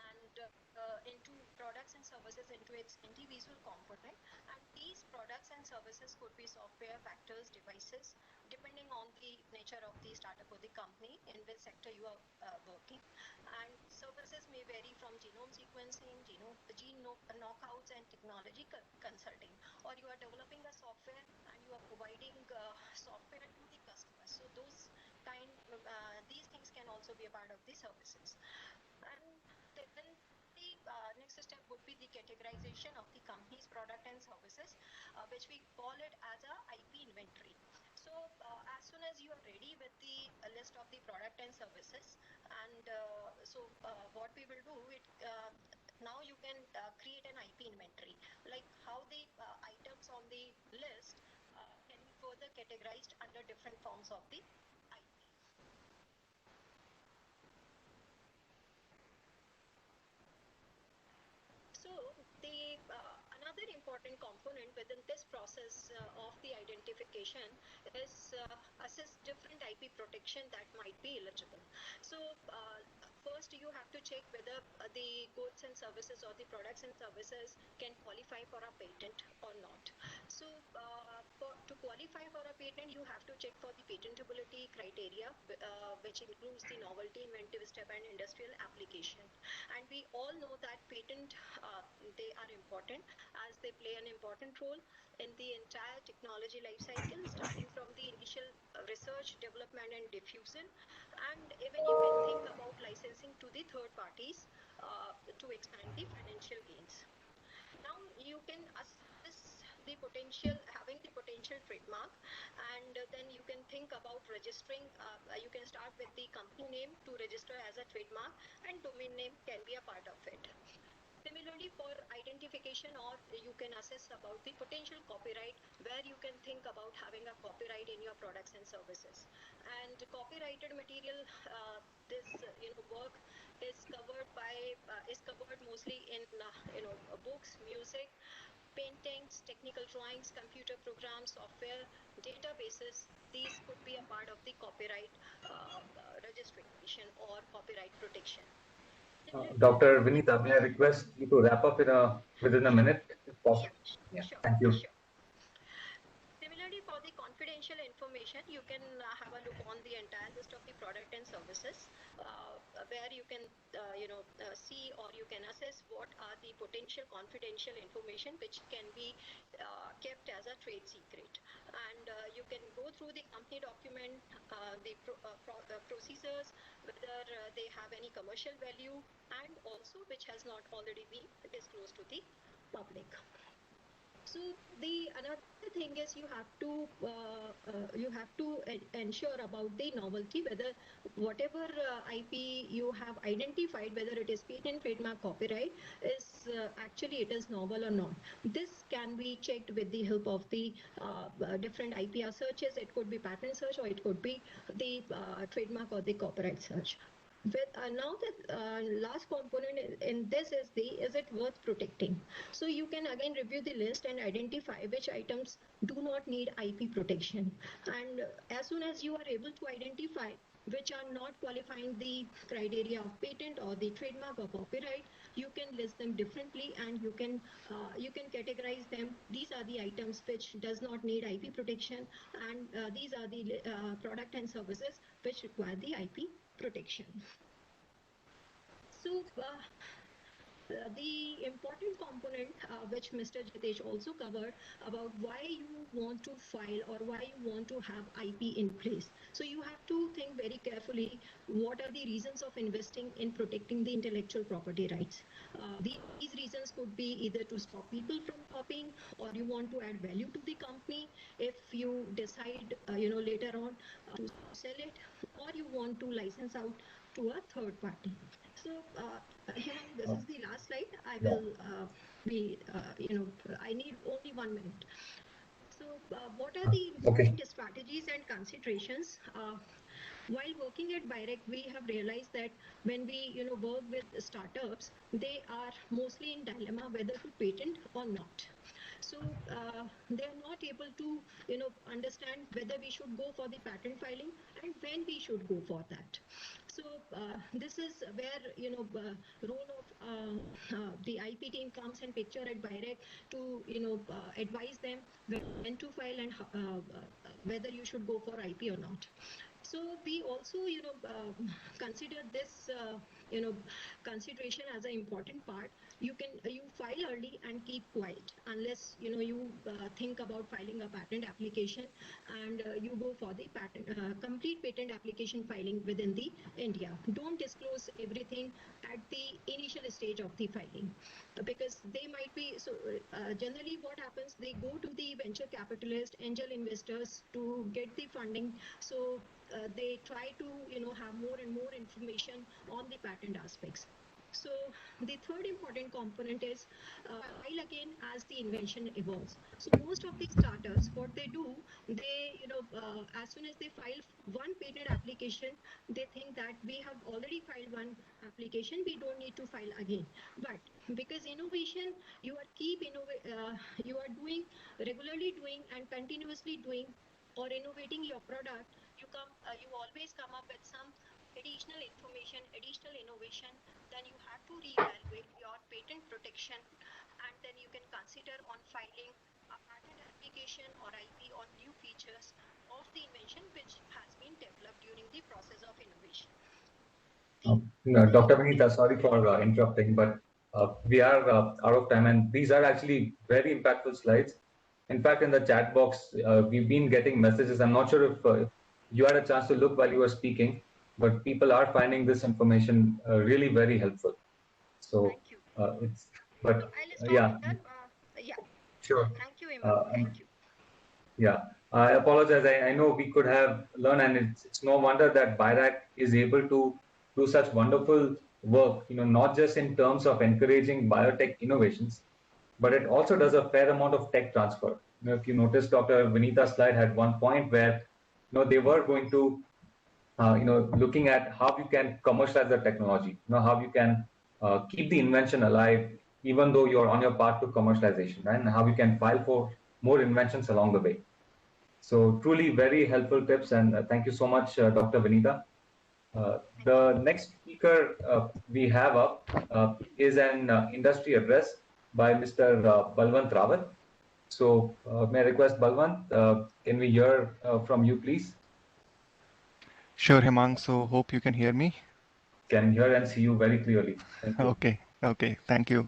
and into products and services into its individual component, and these products and services could be software, factors, devices, depending on the nature of the startup or the company in which sector you are working. And services may vary from genome sequencing, gene knockouts and technology consulting, or you are developing a software and you are providing software to the customer. So these things can also be a part of the services. And then the next step would be the categorization of the company's product and services, which we call it as a IP inventory. So as soon as you are ready with the list of the product and services, and what we will do, now you can create an IP inventory, like how the items on the list can be further categorized under different forms of the IP. So the another important component within this process of the identification is assess different IP protection that might be eligible. So first you have to check whether the goods and services or the products and services can qualify for a patent or not. So to qualify for a patent, you have to check for the patentability criteria, which includes the novelty, inventive step and industrial application. And we all know that patent they are important as they play an important role in the entire technology life cycle, starting from the initial research, development and diffusion, and even you can think about licensing to the third parties to expand the financial gains. Now you can assess the potential, having the potential trademark, and then you can think about registering. You can start with the company name to register as a trademark, and domain name can be a part of it. Similarly, for identification, or you can assess about the potential copyright, where you can think about having a copyright in your products and services. And copyrighted material, this work is covered mostly in books, music, paintings, technical drawings, computer programs, software, databases. These could be a part of the copyright registration or copyright protection. Dr. Vinita, may I request you to wrap up within a minute, if possible? Yeah, sure. Thank you. Sure. Similarly, for the confidential information, you can have a look on the entire list of the product and services. where you can see or you can assess what are the potential confidential information which can be kept as a trade secret, and you can go through the company document, the procedures, whether they have any commercial value, and also which has not already been disclosed to the public. So the another thing is you have to ensure about the novelty, whether whatever IP you have identified, whether it is patent, trademark, copyright, is actually it is novel or not. This can be checked with the help of the different IPR searches. It could be patent search or it could be the trademark or the copyright search. Now the last component in this is it worth protecting? So you can again review the list and identify which items do not need IP protection, and as soon as you are able to identify which are not qualifying the criteria of patent or the trademark or copyright, you can list them differently, and you can categorize them. These are the items which does not need IP protection, and these are the product and services which require the IP protection. So the important component which Mr. Jitesh also covered about why you want to file or why you want to have IP in place. So you have to think very carefully what are the reasons of investing in protecting the intellectual property rights. These reasons could be either to stop people from copying, or you want to add value to the company if you decide later on to sell it, or you want to license out to a third party. So this is the last slide. I will I need only 1 minute. So what are the important strategies and considerations? While working at BIREC, we have realized that when we work with startups, they are mostly in dilemma whether to patent or not. So they are not able to understand whether we should go for the patent filing and when we should go for that. So this is where role of the IP team comes in picture at BIREC to advise them when to file and whether you should go for IP or not. So we also consider this consideration as an important part. You file early and keep quiet unless you think about filing a patent application, and you go for the complete patent application filing within the India. Don't disclose everything at the initial stage of the filing, because they might be generally what happens, they go to the venture capitalist, angel investors to get the funding. So they try to have more and more information on the patent aspects. So the third important component is file again as the invention evolves. So most of these startups, what they do, they as soon as they file one patent application, they think that we have already filed one application, we don't need to file again. But because innovation, you are doing regularly doing and continuously doing or innovating your product, you always come up with some additional information, additional innovation. Then you have to reevaluate your patent protection, and then you can consider on filing a patent application or IP on new features of the invention which has been developed during the process of innovation. Dr. Vinita, sorry for interrupting, but we are out of time, and these are actually very impactful slides. In fact, in the chat box, we've been getting messages. I'm not sure if you had a chance to look while you were speaking, but people are finding this information really very helpful. So it's, but yeah, sure. Thank you, Iman. Thank you. Yeah, I apologize. I know we could have learned, and it's no wonder that BIRAC is able to do such wonderful work, not just in terms of encouraging biotech innovations, but it also does a fair amount of tech transfer. If you notice, Dr. Vinita's slide had one point where, they were going to, looking at how you can commercialize the technology, how you can keep the invention alive, even though you're on your path to commercialization, right? And how you can file for more inventions along the way. So truly very helpful tips, and thank you so much, Dr. Vinita. The next speaker we have up is an industry address by Mr. Balwant Rawat. So may I request Balwant, can we hear from you, please? Sure, Hemang. So hope you can hear me. can hear and see you very clearly. Thank you. Okay, thank you.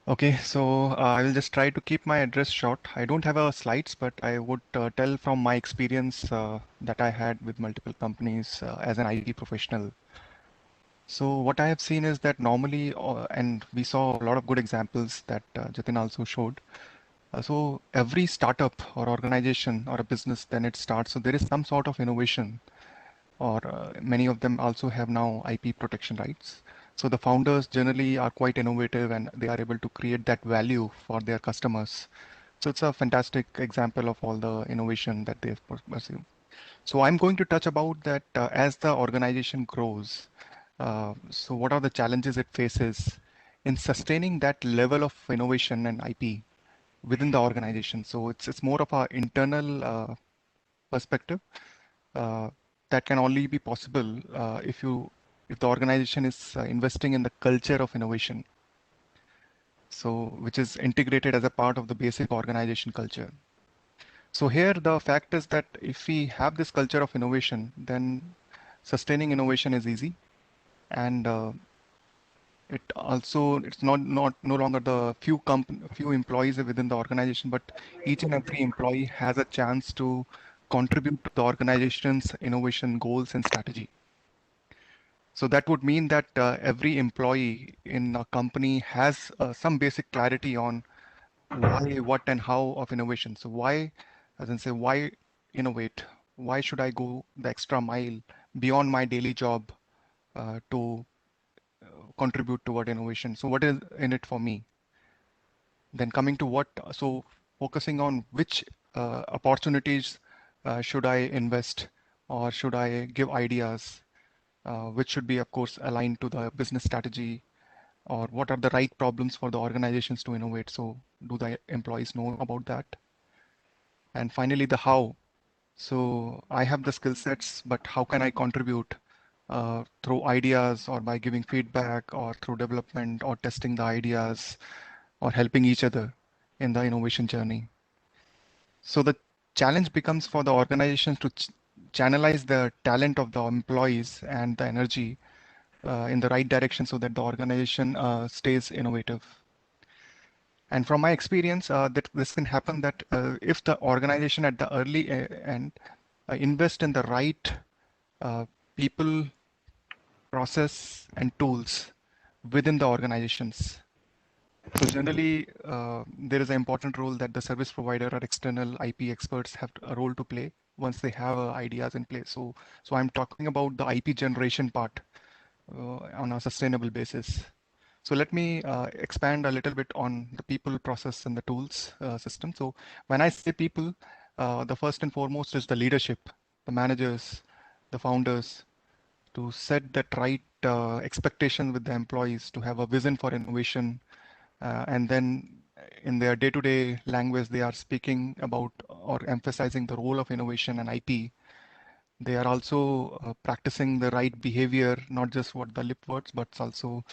Okay, so I will just try to keep my address short. I don't have a slides, but I would tell from my experience that I had with multiple companies as an IT professional. So what I have seen is that normally, and we saw a lot of good examples that Jatin also showed. So every startup or organization or a business, then it starts. So there is some sort of innovation, or many of them also have now IP protection rights. So the founders generally are quite innovative and they are able to create that value for their customers. So it's a fantastic example of all the innovation that they've pursued. So I'm going to touch about that as the organization grows. So what are the challenges it faces in sustaining that level of innovation and IP within the organization? So it's more of a internal perspective uh, that can only be possible if the organization is investing in the culture of innovation. So which is integrated as a part of the basic organization culture. So here the fact is that if we have this culture of innovation, then sustaining innovation is easy, and it's not no longer the few employees within the organization, but each and every employee has a chance to contribute to the organization's innovation goals and strategy. So that would mean that every employee in a company has some basic clarity on why, what, and how of innovation. So why, as in say, why innovate? Why should I go the extra mile beyond my daily job to contribute toward innovation? So what is in it for me? Then coming to so focusing on which opportunities should I invest, or should I give ideas, which should be, of course, aligned to the business strategy, or what are the right problems for the organizations to innovate. So do the employees know about that? And finally, the how. So I have the skill sets, but how can I contribute through ideas, or by giving feedback, or through development, or testing the ideas, or helping each other in the innovation journey? So the challenge becomes for the organizations to channelize the talent of the employees and the energy in the right direction so that the organization stays innovative. And from my experience, that this can happen that if the organization at the early end invest in the right people, process, and tools within the organizations. So generally, there is an important role that the service provider or external IP experts have a role to play once they have ideas in place. So I'm talking about the IP generation part on a sustainable basis. So let me expand a little bit on the people, process, and the tools system. So when I say people, the first and foremost is the leadership, the managers, the founders, to set that right expectation with the employees, to have a vision for innovation, and then in their day-to-day language, they are speaking about or emphasizing the role of innovation and IP. They are also practicing the right behavior, not just what the lip words, but also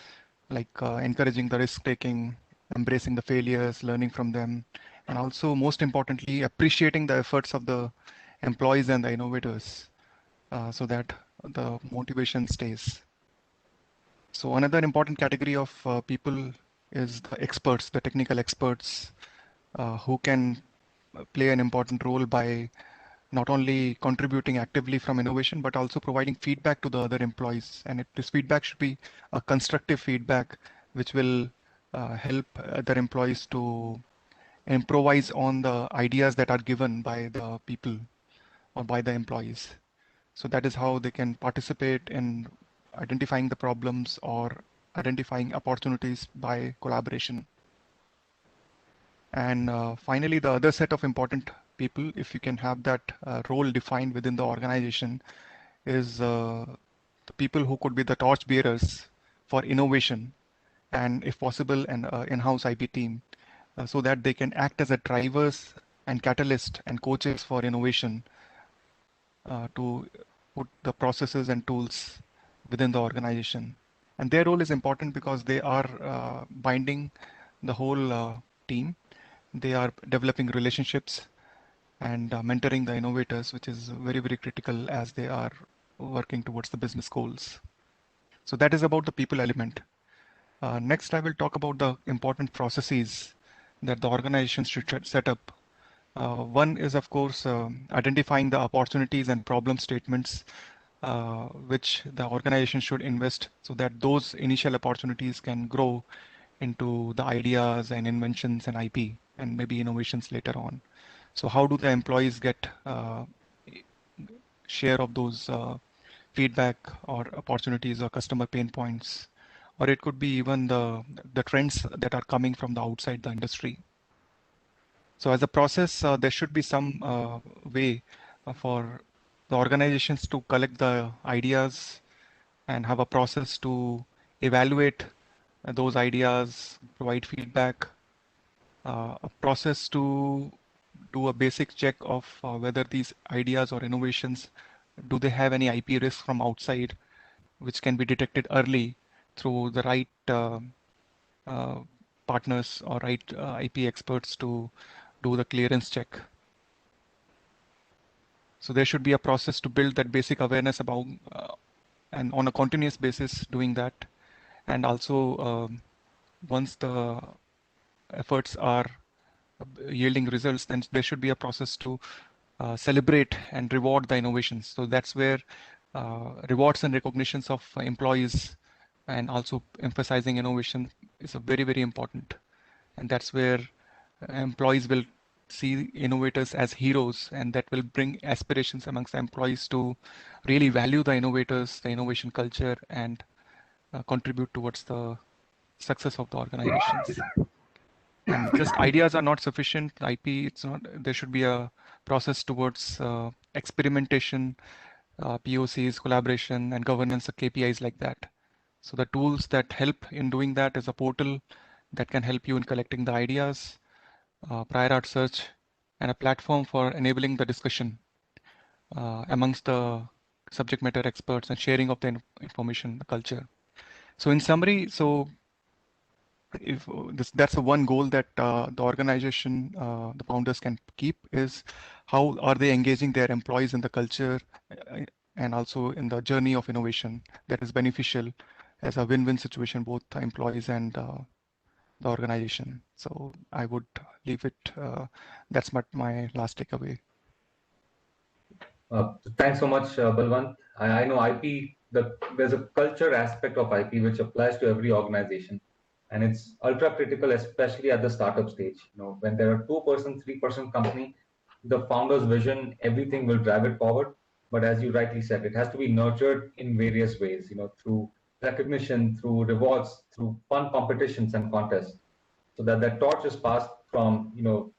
like encouraging the risk taking, embracing the failures, learning from them, and also most importantly, appreciating the efforts of the employees and the innovators so that the motivation stays. So another important category of people is the experts, the technical experts who can play an important role by not only contributing actively from innovation, but also providing feedback to the other employees. And this feedback should be a constructive feedback, which will help other employees to improvise on the ideas that are given by the people or by the employees. So that is how they can participate in identifying the problems or identifying opportunities by collaboration. And finally, the other set of important people, if you can have that role defined within the organization, is the people who could be the torch bearers for innovation, and if possible, an in-house IP team, so that they can act as a drivers and catalyst and coaches for innovation to put the processes and tools within the organization. And their role is important because they are binding the whole team. They are developing relationships and mentoring the innovators, which is very, very critical as they are working towards the business goals. So that is about the people element. Next, I will talk about the important processes that the organization should set up. One is, of course, identifying the opportunities and problem statements which the organization should invest so that those initial opportunities can grow into the ideas and inventions and IP and maybe innovations later on. So how do the employees get share of those feedback or opportunities or customer pain points? Or it could be even the trends that are coming from the outside the industry. So as a process, there should be some way for the organizations to collect the ideas and have a process to evaluate those ideas, provide feedback, a process to do a basic check of whether these ideas or innovations, do they have any IP risk from outside, which can be detected early through the right partners or right IP experts to do the clearance check. So there should be a process to build that basic awareness about and on a continuous basis doing that. And also once the efforts are yielding results, then there should be a process to celebrate and reward the innovations. So that's where rewards and recognitions of employees and also emphasizing innovation is a very, very important. And that's where employees will see innovators as heroes, and that will bring aspirations amongst the employees to really value the innovators, the innovation culture, and contribute towards the success of the organizations. And just ideas are not sufficient. IP, it's not. There should be a process towards experimentation, POCs, collaboration, and governance of KPIs like that. So the tools that help in doing that is a portal that can help you in collecting the ideas, prior art search, and a platform for enabling the discussion amongst the subject matter experts and sharing of the information, the culture. So in summary, so if that's the one goal that the organization, the founders can keep is how are they engaging their employees in the culture and also in the journey of innovation that is beneficial as a win-win situation, both the employees and the organization. So I would leave it. That's my last takeaway. Thanks so much, Balwant. I know IP, there's a culture aspect of IP which applies to every organization. And it's ultra critical, especially at the startup stage. When there are 2%, 3% company, the founder's vision, everything will drive it forward. But as you rightly said, it has to be nurtured in various ways, through recognition, through rewards, through fun competitions and contests, so that that torch is passed from,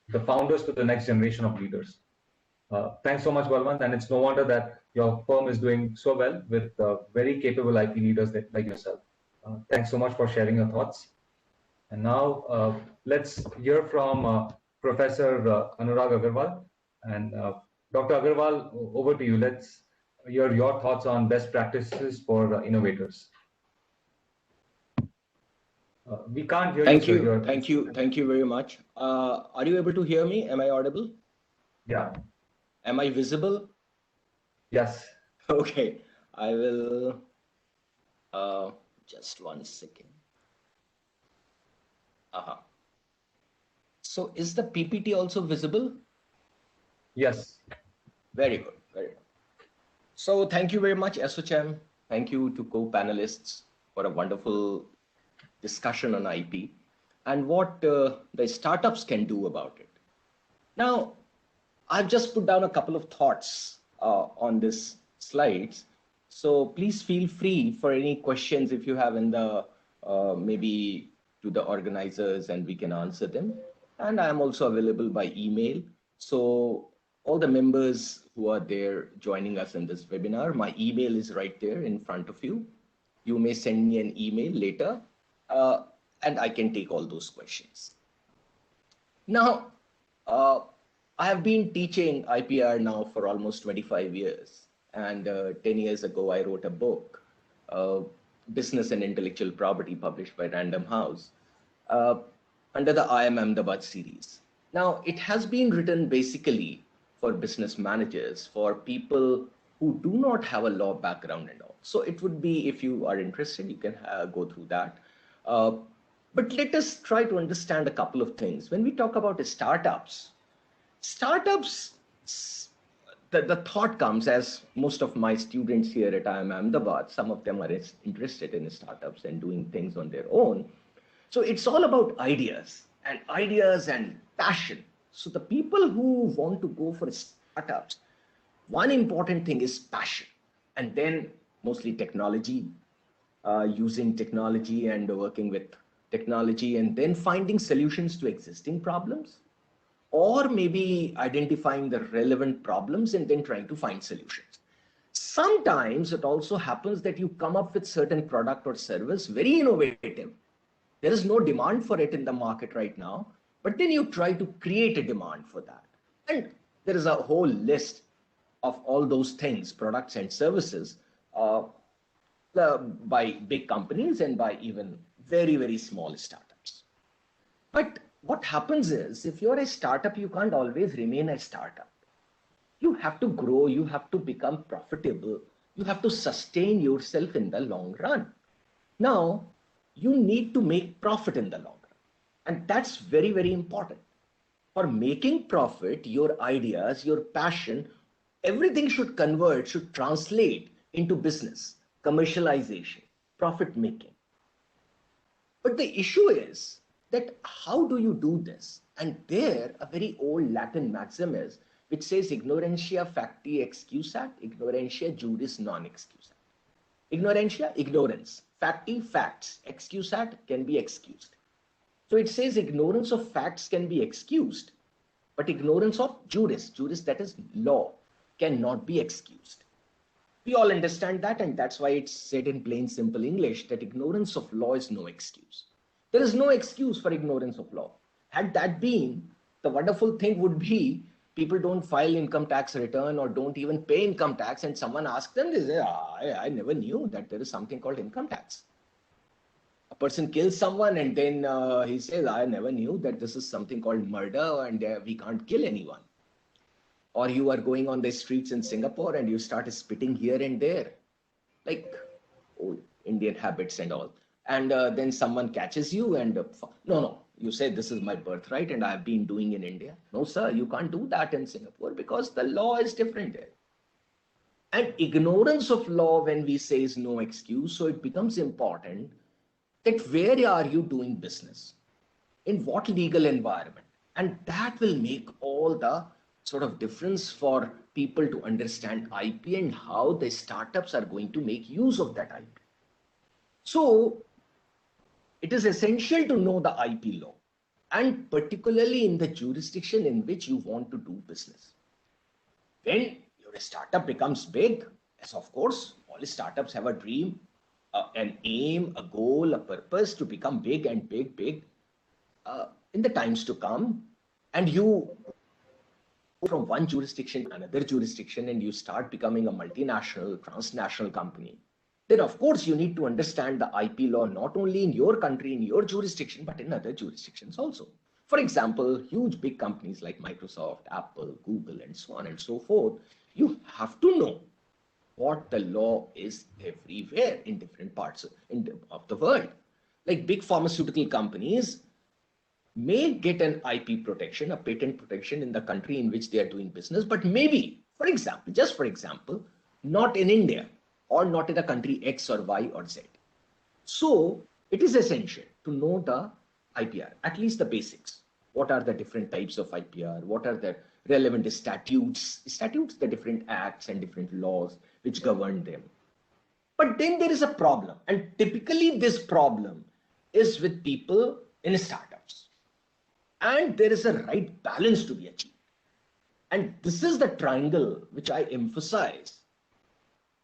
the founders to the next generation of leaders. Thanks so much, Balwant, and it's no wonder that your firm is doing so well with very capable IP leaders like yourself. Thanks so much for sharing your thoughts. And now let's hear from Professor Anurag Agarwal. And Dr. Agarwal, over to you. Let's hear your thoughts on best practices for innovators. We can't hear you. Thank you very much. Are you able to hear me? Am I audible? Yeah. Am I visible? Yes. Okay, I will, just 1 second. So is the PPT also visible? Yes. Very good, very good. So thank you very much, SOCHM. Thank you to co-panelists for a wonderful discussion on IP and what the startups can do about it. Now, I've just put down a couple of thoughts on this slides. So please feel free for any questions if you have in the, maybe to the organizers, and we can answer them. And I'm also available by email. So all the members who are there joining us in this webinar, my email is right there in front of you. You may send me an email later and I can take all those questions. Now, I have been teaching IPR now for almost 25 years. And 10 years ago, I wrote a book, Business and Intellectual Property, published by Random House, under the I Am Ahmedabad series. Now, it has been written basically for business managers, for people who do not have a law background and all. So it would be, if you are interested, you can go through that. But let us try to understand a couple of things. When we talk about startups, the thought comes, as most of my students here at IIM Ahmedabad, some of them are interested in startups and doing things on their own. So it's all about ideas and passion. So the people who want to go for startups, one important thing is passion, and then mostly technology, using technology and working with technology, and then finding solutions to existing problems, or maybe identifying the relevant problems and then trying to find solutions. Sometimes it also happens that you come up with certain product or service, very innovative. There is no demand for it in the market right now, but then you try to create a demand for that. And there is a whole list of all those things, products and services, by big companies and by even very, very small startups. But what happens is, if you're a startup, you can't always remain a startup. You have to grow, you have to become profitable, you have to sustain yourself in the long run. Now, you need to make profit in the long run. And that's very, very important. For making profit, your ideas, your passion, everything should convert, should translate into business, commercialization, profit making. But the issue is that how do you do this? And there, a very old Latin maxim is, which says ignorantia facti excusat, ignorantia juris non excusat. Ignorantia, ignorance. Facti, facts. Excusat, can be excused. So it says ignorance of facts can be excused, but ignorance of juris, that is law, cannot be excused. We all understand that, and that's why it's said in plain, simple English that ignorance of law is no excuse. There is no excuse for ignorance of law. Had that been, the wonderful thing would be people don't file income tax return or don't even pay income tax, and someone asks them, they say, I never knew that there is something called income tax. A person kills someone and then he says, I never knew that this is something called murder and we can't kill anyone. Or you are going on the streets in Singapore and you start spitting here and there, like Indian habits and all. And then someone catches you and no, you say this is my birthright and I've been doing in India. No, sir, you can't do that in Singapore because the law is different there. And ignorance of law, when we say, is no excuse. So it becomes important that where are you doing business? In what legal environment? And that will make all the sort of difference for people to understand IP and how the startups are going to make use of that IP. So it is essential to know the IP law, and particularly in the jurisdiction in which you want to do business. When your startup becomes big, as of course, all startups have a dream, an aim, a goal, a purpose to become big and big in the times to come, and you go from one jurisdiction to another jurisdiction and you start becoming a multinational, transnational company, then of course you need to understand the IP law not only in your country, in your jurisdiction, but in other jurisdictions also. For example, huge big companies like Microsoft, Apple, Google, and so on and so forth, you have to know what the law is everywhere in different parts of the world. Like big pharmaceutical companies may get an IP protection, a patent protection in the country in which they are doing business, but maybe, for example, just for example, not in India or not in the country X or Y or Z. So it is essential to know the IPR, at least the basics. What are the different types of IPR? What are the relevant statutes, the different acts and different laws which govern them. But then there is a problem, and typically this problem is with people in startups. And there is a right balance to be achieved. And this is the triangle which I emphasize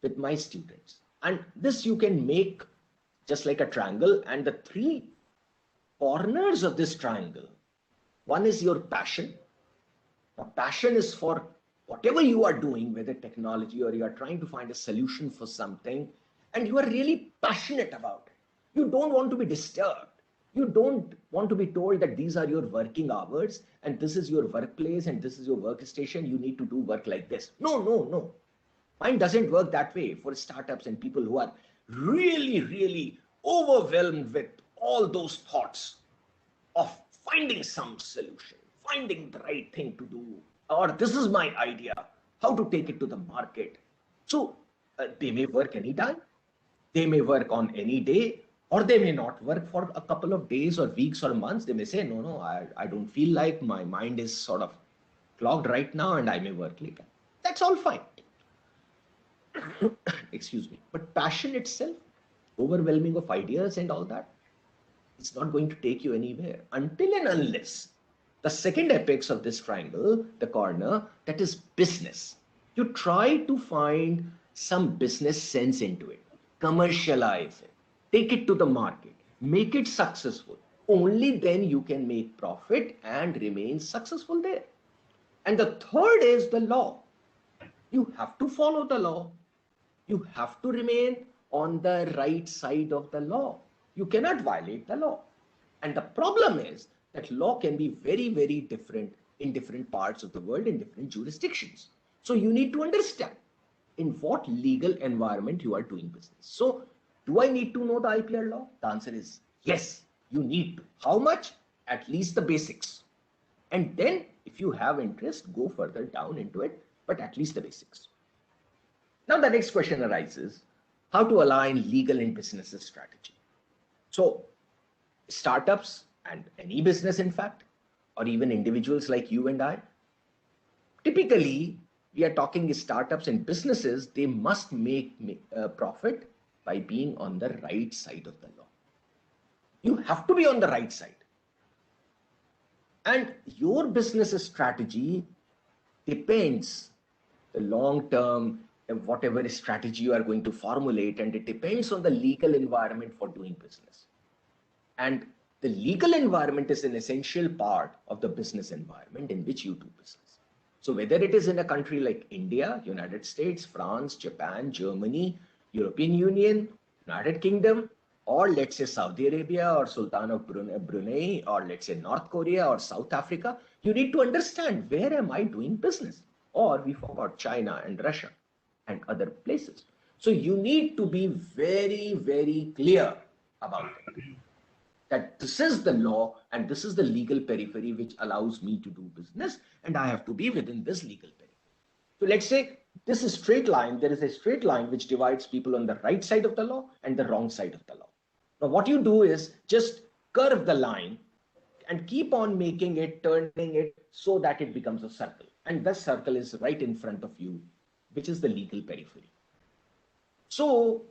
with my students. And this you can make just like a triangle, and the three corners of this triangle. One is your passion. The passion is for whatever you are doing, whether technology or you are trying to find a solution for something, and you are really passionate about it. You don't want to be disturbed. You don't want to be told that these are your working hours and this is your workplace and this is your workstation. You need to do work like this. No. Mine doesn't work that way for startups and people who are really, really overwhelmed with all those thoughts of finding some solution, finding the right thing to do, or this is my idea, how to take it to the market. So they may work anytime, they may work on any day, or they may not work for a couple of days or weeks or months. They may say, no, I don't feel like, my mind is sort of clogged right now and I may work later. That's all fine. Excuse me. But passion itself, overwhelming of ideas and all that, it's not going to take you anywhere until and unless the second apex of this triangle, the corner, that is business. You try to find some business sense into it, commercialize it, take it to the market, make it successful. Only then you can make profit and remain successful there. And the third is the law. You have to follow the law. You have to remain on the right side of the law. You cannot violate the law. And the problem is that law can be very, very different in different parts of the world, in different jurisdictions. So you need to understand in what legal environment you are doing business. So do I need to know the IPR law? The answer is yes, you need to. How much? At least the basics. And then if you have interest, go further down into it, but at least the basics. Now the next question arises, how to align legal and business strategy. So startups and any business, in fact, or even individuals like you and I, typically we are talking startups and businesses, they must make profit by being on the right side of the law. You have to be on the right side. And your business strategy depends the long term, whatever strategy you are going to formulate, and it depends on the legal environment for doing business. And the legal environment is an essential part of the business environment in which you do business. So whether it is in a country like India, United States, France, Japan, Germany, European Union, United Kingdom, or let's say Saudi Arabia or Sultan of Brunei, or let's say North Korea or South Africa, you need to understand, where am I doing business? Or we forgot China and Russia and other places. So you need to be very, very clear about it, that this is the law and this is the legal periphery which allows me to do business, and I have to be within this legal periphery. So let's say this is straight line, there is a straight line which divides people on the right side of the law and the wrong side of the law. Now what you do is just curve the line and keep on making it, turning it so that it becomes a circle. And this circle is right in front of you, which is the legal periphery. So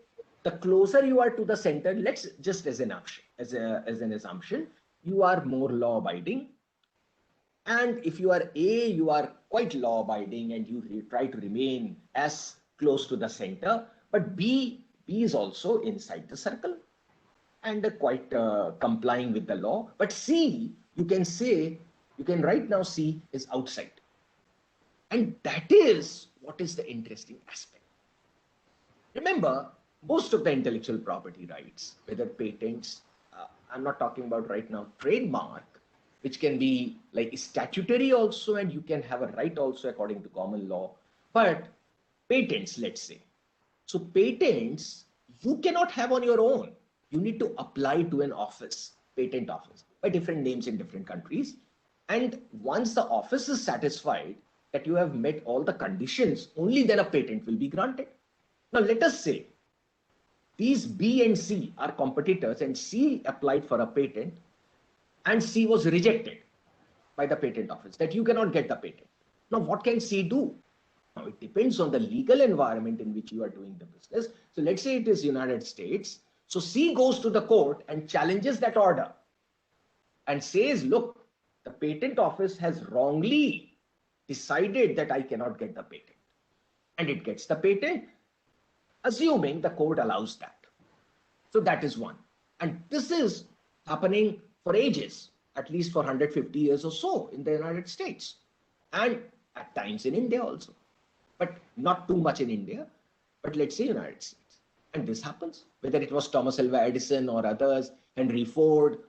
the closer you are to the center, let's just as an assumption, you are more law abiding. And if you are A, you are quite law abiding and you try to remain as close to the center, but B is also inside the circle and quite complying with the law. But C, you can right now C is outside. And that is what is the interesting aspect. Remember, most of the intellectual property rights, whether patents, I'm not talking about right now trademark, which can be like statutory also, and you can have a right also according to common law, but patents, let's say. So patents, you cannot have on your own. You need to apply to an office, patent office, by different names in different countries. And once the office is satisfied that you have met all the conditions, only then a patent will be granted. Now let us say these B and C are competitors, and C applied for a patent and C was rejected by the patent office, that you cannot get the patent. Now what can C do? Now it depends on the legal environment in which you are doing the business. So let's say it is United States. So C goes to the court and challenges that order and says, look, the patent office has wrongly decided that I cannot get the patent. And it gets the patent, assuming the court allows that. So that is one. And this is happening for ages, at least for 150 years or so in the United States, and at times in India also, but not too much in India, but let's say United States. And this happens, whether it was Thomas Alva Edison or others, Henry Ford,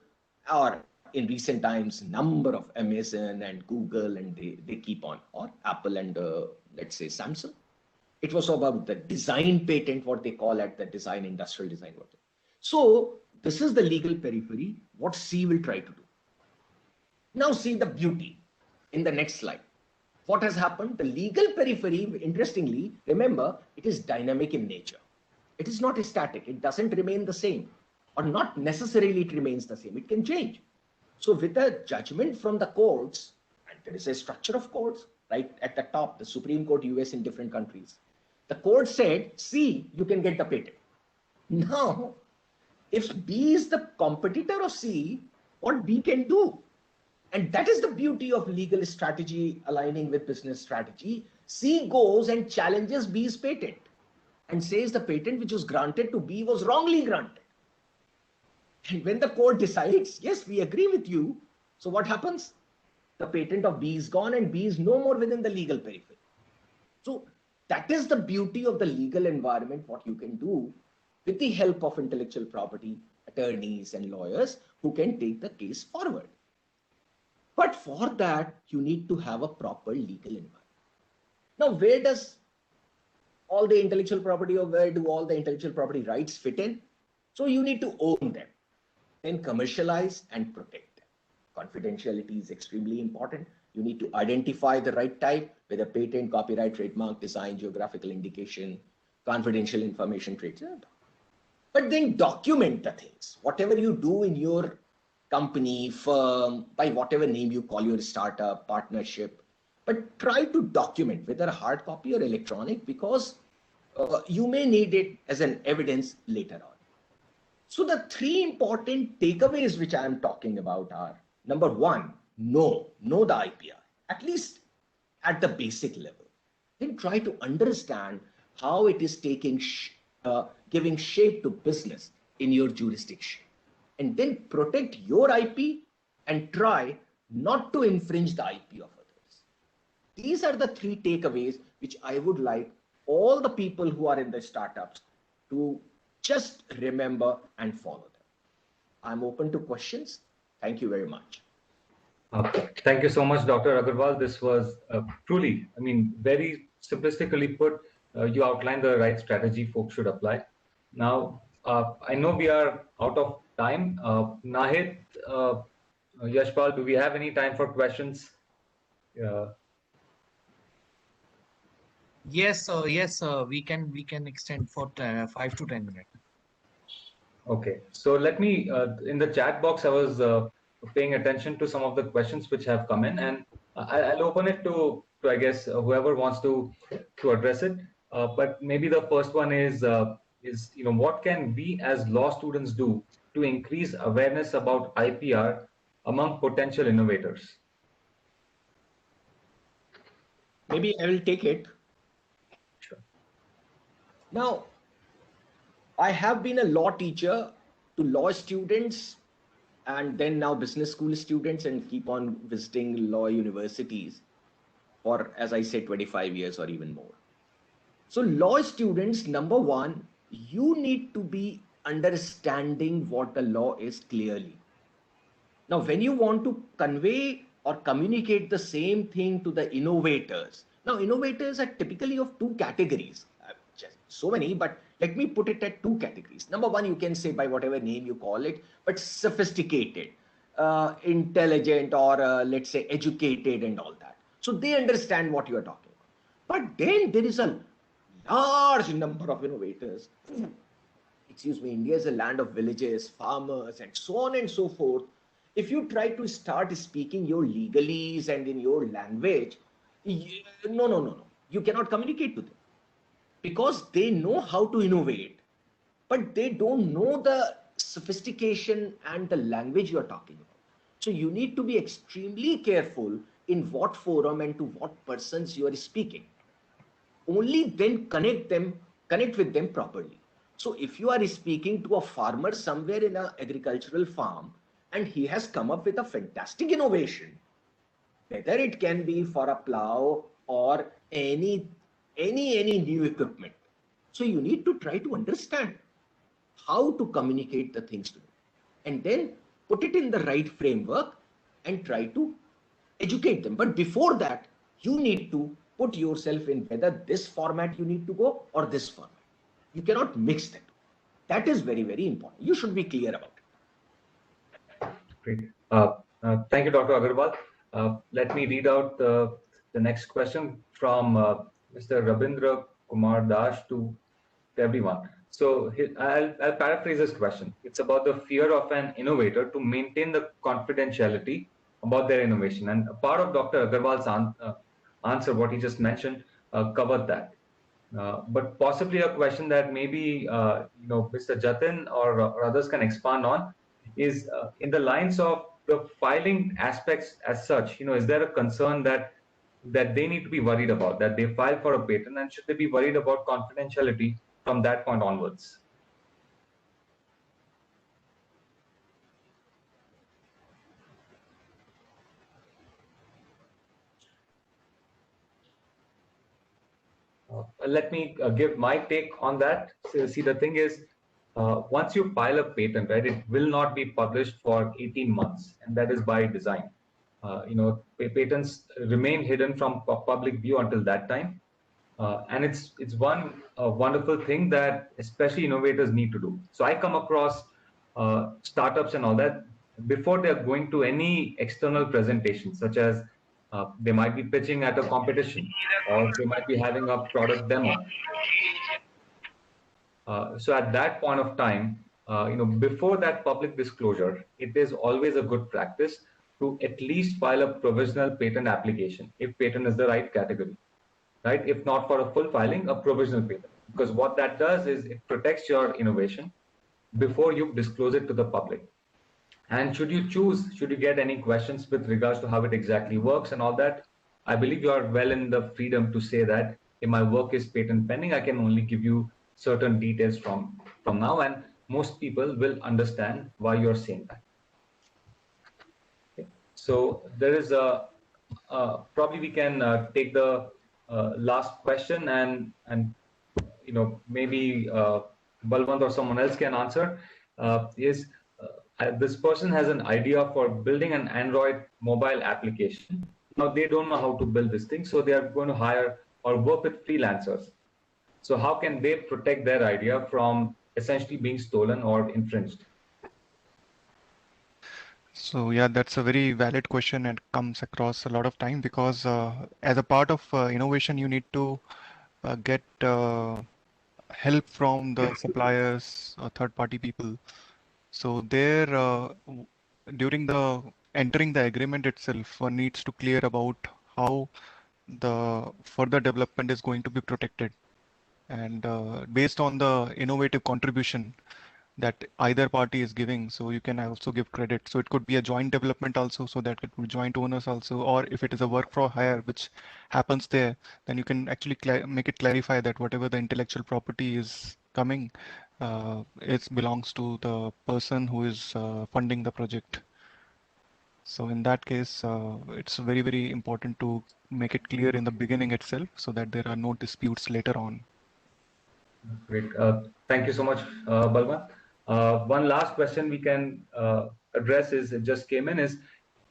or in recent times, number of Amazon and Google, and they keep on, or Apple and let's say Samsung. It was about the design patent, what they call at the design, industrial design. So this is the legal periphery, what C will try to do. Now see the beauty in the next slide. What has happened? The legal periphery, interestingly, remember, it is dynamic in nature. It is not static. It doesn't remain the same, or not necessarily it remains the same. It can change. So with a judgment from the courts, and there is a structure of courts right at the top, the Supreme Court US in different countries. The court said, C, you can get the patent. Now, if B is the competitor of C, what B can do? And that is the beauty of legal strategy aligning with business strategy. C goes and challenges B's patent and says the patent which was granted to B was wrongly granted. And when the court decides, yes, we agree with you, so what happens? The patent of B is gone and B is no more within the legal periphery. So that is the beauty of the legal environment, what you can do with the help of intellectual property, attorneys and lawyers who can take the case forward. But for that, you need to have a proper legal environment. Now, where does all the intellectual property, or where do all the intellectual property rights fit in? So you need to own them, then commercialize and protect them. Confidentiality is extremely important. You need to identify the right type, whether patent, copyright, trademark, design, geographical indication, confidential information, trade. But then document the things. Whatever you do in your company, firm, by whatever name you call your startup, partnership, but try to document, whether hard copy or electronic, because you may need it as an evidence later on. So the three important takeaways which I am talking about are, number one, know the IPR, at least at the basic level. Then try to understand how it is taking, giving shape to business in your jurisdiction. And then protect your IP and try not to infringe the IP of others. These are the three takeaways which I would like all the people who are in the startups to just remember and follow them. I'm open to questions. Thank you very much. Thank you so much, Dr. Agarwal. This was truly, I mean, very simplistically put, you outlined the right strategy folks should apply. Now, I know we are out of time. Nahid, Yashpal, do we have any time for questions? Yes, we can extend for 5 to 10 minutes. Okay, so let me, in the chat box, I was paying attention to some of the questions which have come in, and I'll open it to I guess, whoever wants to address it. But maybe the first one is what can we as law students do to increase awareness about IPR among potential innovators? Maybe I will take it. Sure. Now, I have been a law teacher to law students and then now business school students, and keep on visiting law universities for, as I said, 25 years or even more. So law students, number one, you need to be understanding what the law is clearly. Now, when you want to convey or communicate the same thing to the innovators, now innovators are typically of two categories, just so many, but let me put it at two categories. Number one, you can say by whatever name you call it, but sophisticated, intelligent, or let's say educated and all that. So they understand what you are talking about. But then there is a large number of innovators. Excuse me, India is a land of villages, farmers, and so on and so forth. If you try to start speaking your legalese and in your language, no, you cannot communicate to them, because they know how to innovate, but they don't know the sophistication and the language you're talking about. So you need to be extremely careful in what forum and to what persons you are speaking. Only then connect with them properly. So if you are speaking to a farmer somewhere in an agricultural farm and he has come up with a fantastic innovation, whether it can be for a plow or any new equipment. So you need to try to understand how to communicate the things to them, and then put it in the right framework and try to educate them. But before that, you need to put yourself in whether this format you need to go or this format. You cannot mix them. That is very, very important. You should be clear about it. Great. Thank you, Dr. Agarwal. Let me read out the next question from Mr. Rabindra Kumar Das to everyone. So I'll paraphrase this question. It's about the fear of an innovator to maintain the confidentiality about their innovation. And a part of Dr. Agarwal's answer, what he just mentioned, covered that. But possibly a question that maybe Mr. Jatin or others can expand on is in the lines of the filing aspects as such. Is there a concern that they need to be worried about, that they file for a patent, and should they be worried about confidentiality from that point onwards? Let me give my take on that. So, see, the thing is, once you file a patent, right, it will not be published for 18 months, and that is by design. Patents remain hidden from public view until that time, and it's one wonderful thing that especially innovators need to do. So I come across startups and all that before they're going to any external presentation, such as they might be pitching at a competition, or they might be having a product demo. So at that point of time, before that public disclosure, it is always a good practice to at least file a provisional patent application, if patent is the right category, right? If not for a full filing, a provisional patent. Because what that does is it protects your innovation before you disclose it to the public. And should you get any questions with regards to how it exactly works and all that, I believe you are well in the freedom to say that if my work is patent pending, I can only give you certain details from now, and most people will understand why you're saying that. Okay. So there is probably we can take the last question, and maybe Balwant or someone else can answer. This person has an idea for building an Android mobile application. Now they don't know how to build this thing, so they are going to hire or work with freelancers. So how can they protect their idea from essentially being stolen or infringed? So yeah, that's a very valid question and comes across a lot of time, because as a part of innovation, you need to get help from the suppliers or third-party people. So there, during the entering the agreement itself, one needs to clear about how the further development is going to be protected, and based on the innovative contribution that either party is giving, so you can also give credit. So it could be a joint development also, so that it would joint owners also, or if it is a work for hire which happens there, then you can actually make it clarify that whatever the intellectual property is coming, it belongs to the person who is funding the project. So in that case, it's very, very important to make it clear in the beginning itself, so that there are no disputes later on. Great. Thank you so much, Balwant. One last question we can address it just came in is,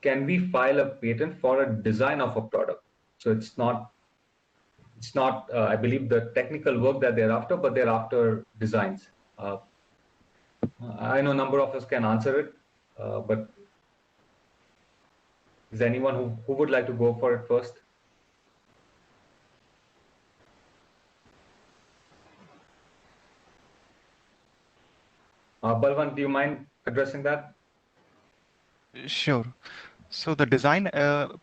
can we file a patent for a design of a product? So it's not I believe the technical work that they're after, but they're after designs. I know a number of us can answer it, but is there anyone who would like to go for it first? Balwant, do you mind addressing that? Sure. So the design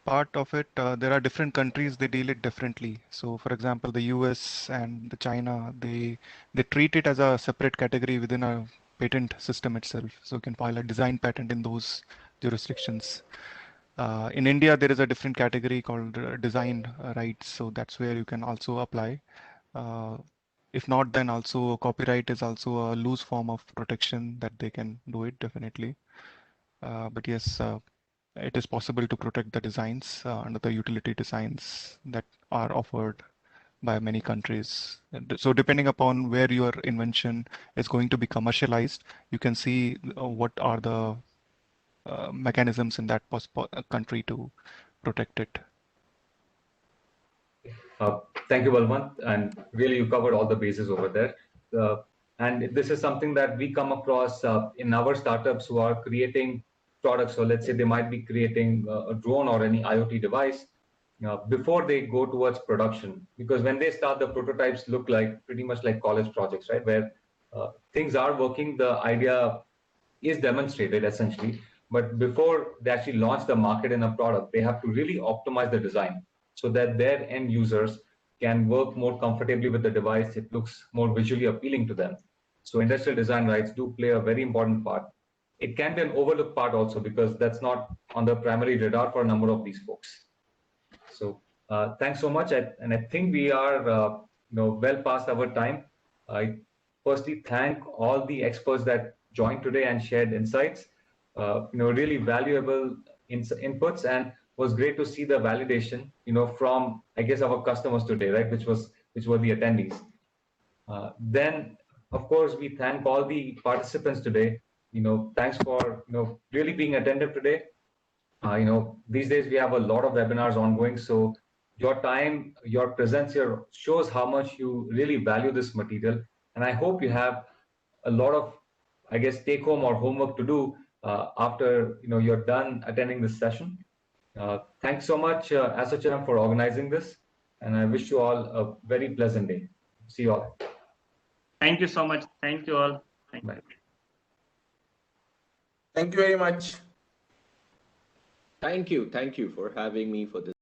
part of it, there are different countries, they deal it differently. So for example, the US and the China, they treat it as a separate category within a patent system itself. So you can file a design patent in those jurisdictions. In India, there is a different category called design rights. So that's where you can also apply. If not, then also copyright is also a loose form of protection that they can do it definitely. But yes, it is possible to protect the designs under the utility designs that are offered by many countries. So depending upon where your invention is going to be commercialized, you can see what are the mechanisms in that country to protect it. Thank you, Balwant, and really you covered all the bases over there. And this is something that we come across in our startups who are creating products. So let's say they might be creating a drone or any IoT device before they go towards production. Because when they start, the prototypes look like pretty much like college projects, right? Where things are working, the idea is demonstrated essentially. But before they actually launch the market in a product, they have to really optimize the design so that their end users can work more comfortably with the device. It looks more visually appealing to them. So industrial design rights do play a very important part. It can be an overlooked part also because that's not on the primary radar for a number of these folks. So thanks so much. And I think we are well past our time. I firstly thank all the experts that joined today and shared insights. Really valuable inputs, and was great to see the validation, from I guess our customers today, right, which were the attendees. Then, of course, we thank all the participants today. Thanks for really being attentive today. These days we have a lot of webinars ongoing, so your time, your presence here shows how much you really value this material, and I hope you have a lot of, I guess, take home or homework to do after you're done attending this session. Thanks so much, ASSOCHAM, for organizing this, and I wish you all a very pleasant day. See you all. Thank you so much. Thank you all. Bye. Thank you very much. Thank you for having me for this.